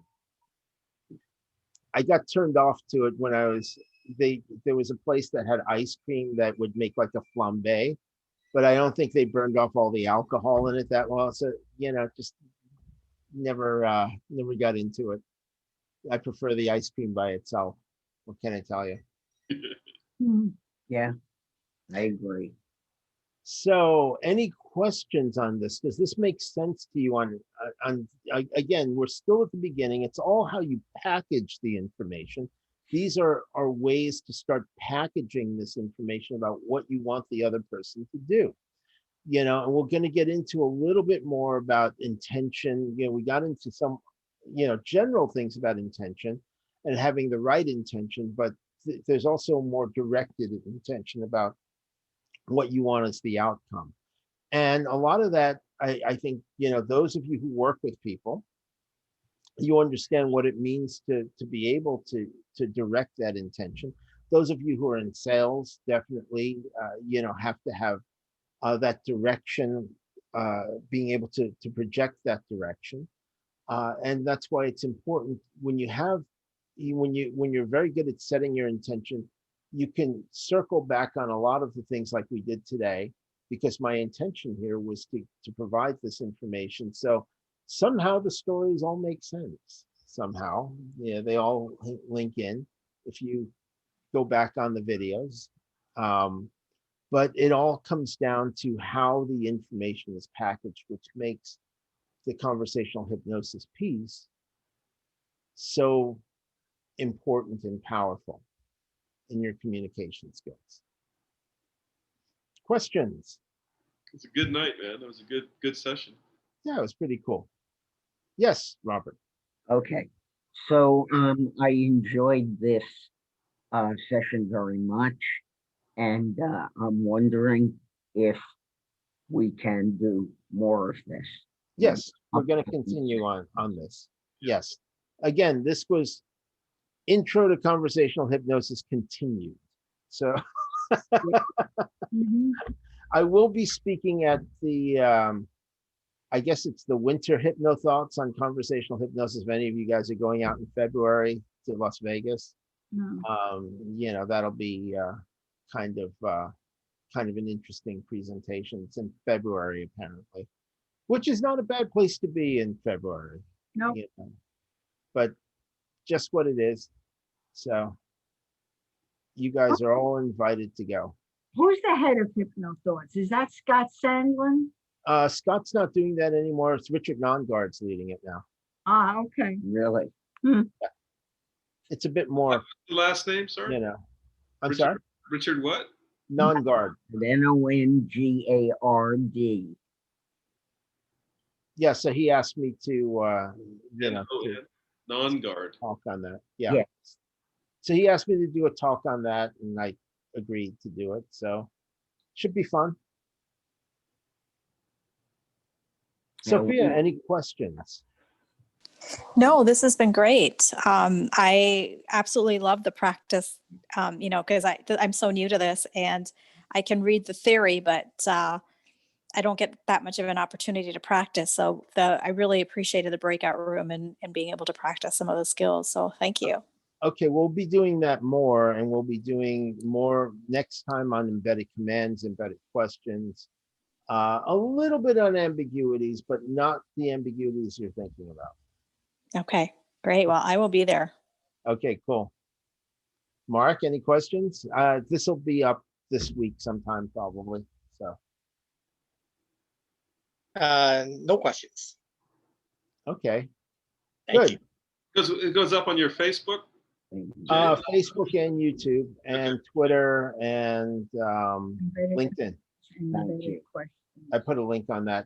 A: I got turned off to it when there was a place that had ice cream that would make like a flambe, but I don't think they burned off all the alcohol in it that well. So, you know, just never got into it. I prefer the ice cream by itself. What can I tell you?
F: Yeah, I agree.
A: So, any questions on this? Does this make sense to you? Again, we're still at the beginning. It's all how you package the information. These are ways to start packaging this information about what you want the other person to do. You know, and we're going to get into a little bit more about intention. You know, we got into some, you know, general things about intention and having the right intention, but there's also more directed intention about what you want as the outcome. And a lot of that, I think, you know, those of you who work with people, you understand what it means to be able to direct that intention. Those of you who are in sales, definitely, you know, have to have that direction, being able to project that direction. And that's why it's important when you're very good at setting your intention, you can circle back on a lot of the things like we did today, because my intention here was to provide this information. So somehow the stories all make sense. Somehow, yeah, they all link in if you go back on the videos. But it all comes down to how the information is packaged, which makes the conversational hypnosis piece so important and powerful in your communication skills. Questions?
B: It's a good night, man. That was a good session.
A: Yeah, it was pretty cool. Yes, Robert.
F: Okay, so I enjoyed this session very much, and I'm wondering if we can do more of this.
A: Yes, we're going to continue on this. Yes. Again, this was Intro to Conversational Hypnosis continued. So I will be speaking at the, I guess it's the Winter Hypno Thoughts on Conversational Hypnosis. If any of you guys are going out in February to Las Vegas, you know, that'll be kind of an interesting presentation. It's in February, apparently, which is not a bad place to be in February.
C: No.
A: You know, but just what it is. So you guys are all invited to go.
C: Who's the head of Hypno Thoughts? Is that Scott Sandlin?
A: Scott's not doing that anymore. It's Richard Nongard's leading it now.
C: Ah, okay.
F: Really?
A: Yeah. It's a bit more.
B: The last name, sorry?
A: You know. I'm
B: Richard,
A: sorry?
B: Richard what?
A: Nongard.
F: Nongard.
A: Yeah, so he asked me to, you know, to
B: Nongard.
A: talk on that. Yeah.
F: Yeah.
A: So he asked me to do a talk on that, and I agreed to do it. So should be fun. Sophia, any questions?
E: No, this has been great. I absolutely love the practice, you know, because I'm so new to this and I can read the theory, but I don't get that much of an opportunity to practice. So I really appreciated the breakout room and being able to practice some of the skills. So thank you.
A: Okay, we'll be doing that more, and we'll be doing more next time on embedded commands, embedded questions, a little bit on ambiguities, but not the ambiguities you're thinking about.
E: Okay, great. Well, I will be there.
A: Okay, cool. Mark, any questions? This will be up this week sometime probably. So.
H: No questions.
A: Okay.
H: Thank
A: Good.
H: you.
B: It goes up on your Facebook?
A: Facebook and YouTube and Twitter and LinkedIn.
F: Thank you.
A: I put a link on that.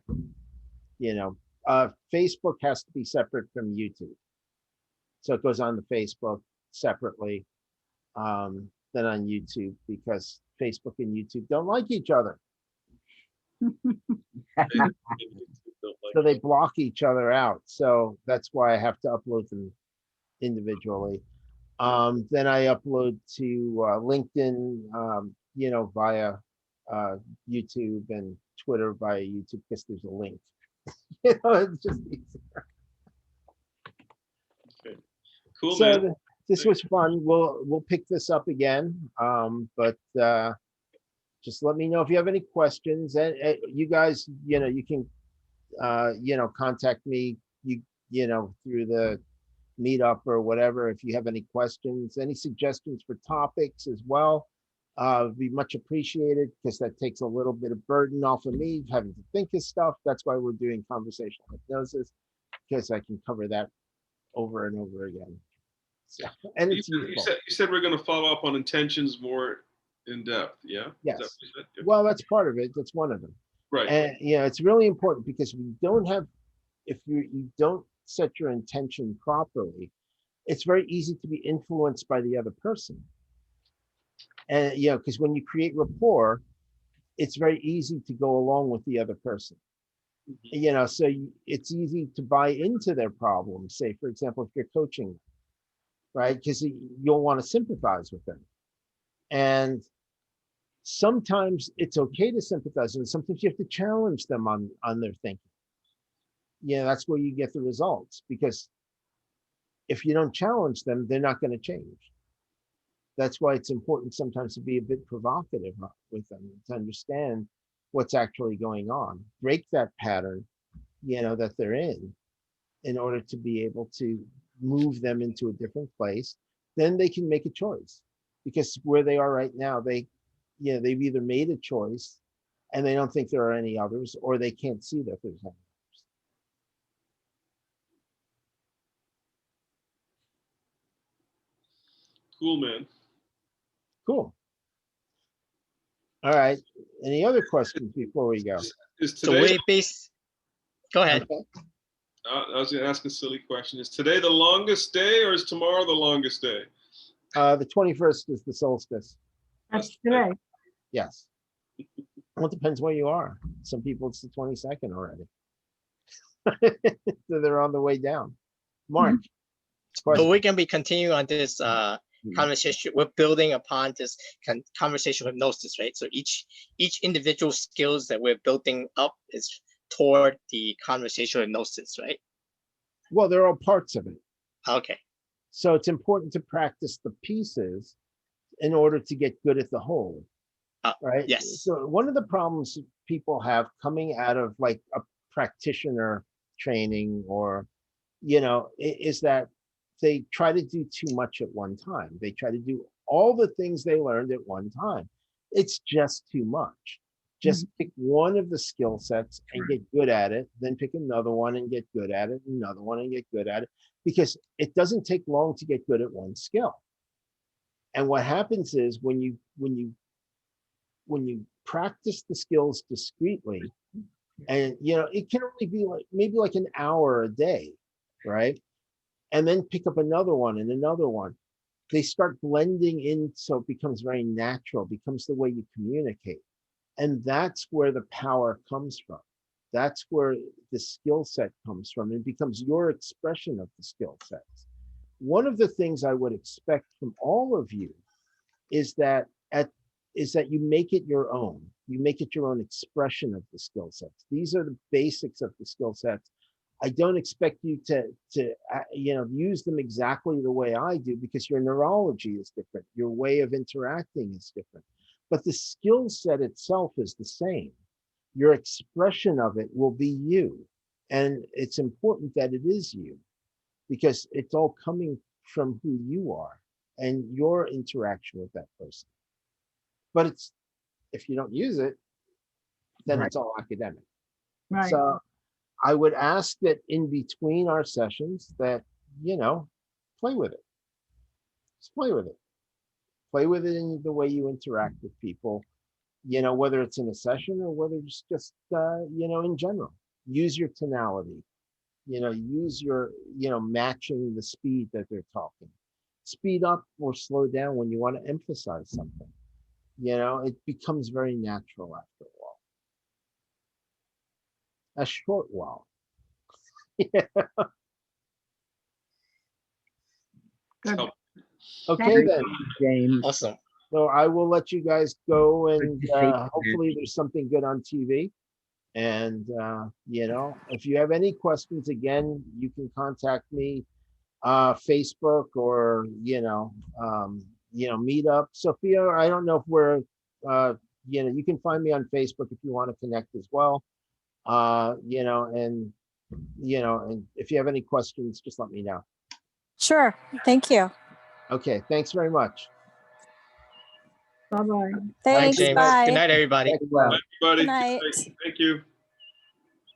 A: Facebook has to be separate from YouTube. So it goes on to Facebook separately than on YouTube, because Facebook and YouTube don't like each other. So they block each other out. So that's why I have to upload them individually. Then I upload to LinkedIn, via YouTube, and Twitter via YouTube, because there's a link. It's just easier.
B: Okay. Cool,
A: So
B: man.
A: this was fun. We'll pick this up again. But just let me know if you have any questions. And you guys, you can contact me, through the Meetup or whatever, if you have any questions, any suggestions for topics as well. Would be much appreciated, because that takes a little bit of burden off of me having to think of stuff. That's why we're doing conversational hypnosis, because I can cover that over and over again. So, and it's
B: you said we're going to follow up on intentions more in depth. Yeah.
A: Yes.
B: Is that what you said? Yeah.
A: Well, that's part of it. That's one of them.
B: Right.
A: And it's really important, because if you don't set your intention properly, it's very easy to be influenced by the other person. And because when you create rapport, it's very easy to go along with the other person. So it's easy to buy into their problems. Say, for example, if you're coaching them, right? Because you'll want to sympathize with them. And sometimes it's okay to sympathize, and sometimes you have to challenge them on their thinking. That's where you get the results, because if you don't challenge them, they're not going to change. That's why it's important sometimes to be a bit provocative with them, to understand what's actually going on, break that pattern, that they're in order to be able to move them into a different place. Then they can make a choice, because where they are right now, they've either made a choice and they don't think there are any others, or they can't see that there's any others.
B: Cool, man.
A: Cool. All right. Any other questions before we go?
B: Is
H: So
B: today?
H: Go ahead.
A: Okay.
B: I was going to ask a silly question. Is today the longest day, or is tomorrow the longest day?
A: The 21st is the solstice.
C: That's today.
A: Yes. Well, it depends where you are. Some people, it's the 22nd already. So they're on the way down. Mark.
H: So we're going to be continuing on this conversation. We're building upon this conversational hypnosis, right? So each individual skills that we're building up is toward the conversational hypnosis, right?
A: Well, they're all parts of it.
H: Okay.
A: So it's important to practice the pieces in order to get good at the whole, right?
H: Yes.
A: So one of the problems people have coming out of like a practitioner training, or, is that they try to do too much at one time. They try to do all the things they learned at one time. It's just too much. Just pick one of the skill sets and get good at it, then pick another one and get good at it, another one and get good at it, because it doesn't take long to get good at one skill. And what happens is when you practice the skills discreetly, and it can only be like maybe like an hour a day, right? And then pick up another one and another one. They start blending in, so it becomes very natural, becomes the way you communicate. And that's where the power comes from. That's where the skill set comes from. It becomes your expression of the skill sets. One of the things I would expect from all of you is that you make it your own. You make it your own expression of the skill sets. These are the basics of the skill sets. I don't expect you to use them exactly the way I do, because your neurology is different. Your way of interacting is different. But the skill set itself is the same. Your expression of it will be you. And it's important that it is you, because it's all coming from who you are and your interaction with that person. But if you don't use it, then it's all academic.
C: Right.
A: So I would ask that in between our sessions that, play with it. Just play with it. Play with it in the way you interact with people, whether it's in a session or whether it's just, in general. use your tonality, use your, matching the speed that they're talking. Speed up or slow down when you want to emphasize something. It becomes very natural after a while. A short while.
C: Good.
B: Help.
A: Okay,
C: Thank
A: then.
F: James.
H: Awesome.
A: So I will let you guys go, and
F: Good to see you,
A: hopefully there's something good on TV. And, if you have any questions, again, you can contact me, Facebook or, Meetup. Sophia, I don't know if we're, you can find me on Facebook if you want to connect as well. And if you have any questions, just let me know.
E: Sure. Thank you.
A: Okay, thanks very much.
C: Bye-bye.
H: All right,
E: Thanks.
H: James.
E: Bye.
H: Good night, everybody.
F: Well.
B: Everybody,
E: Good night.
B: thank you.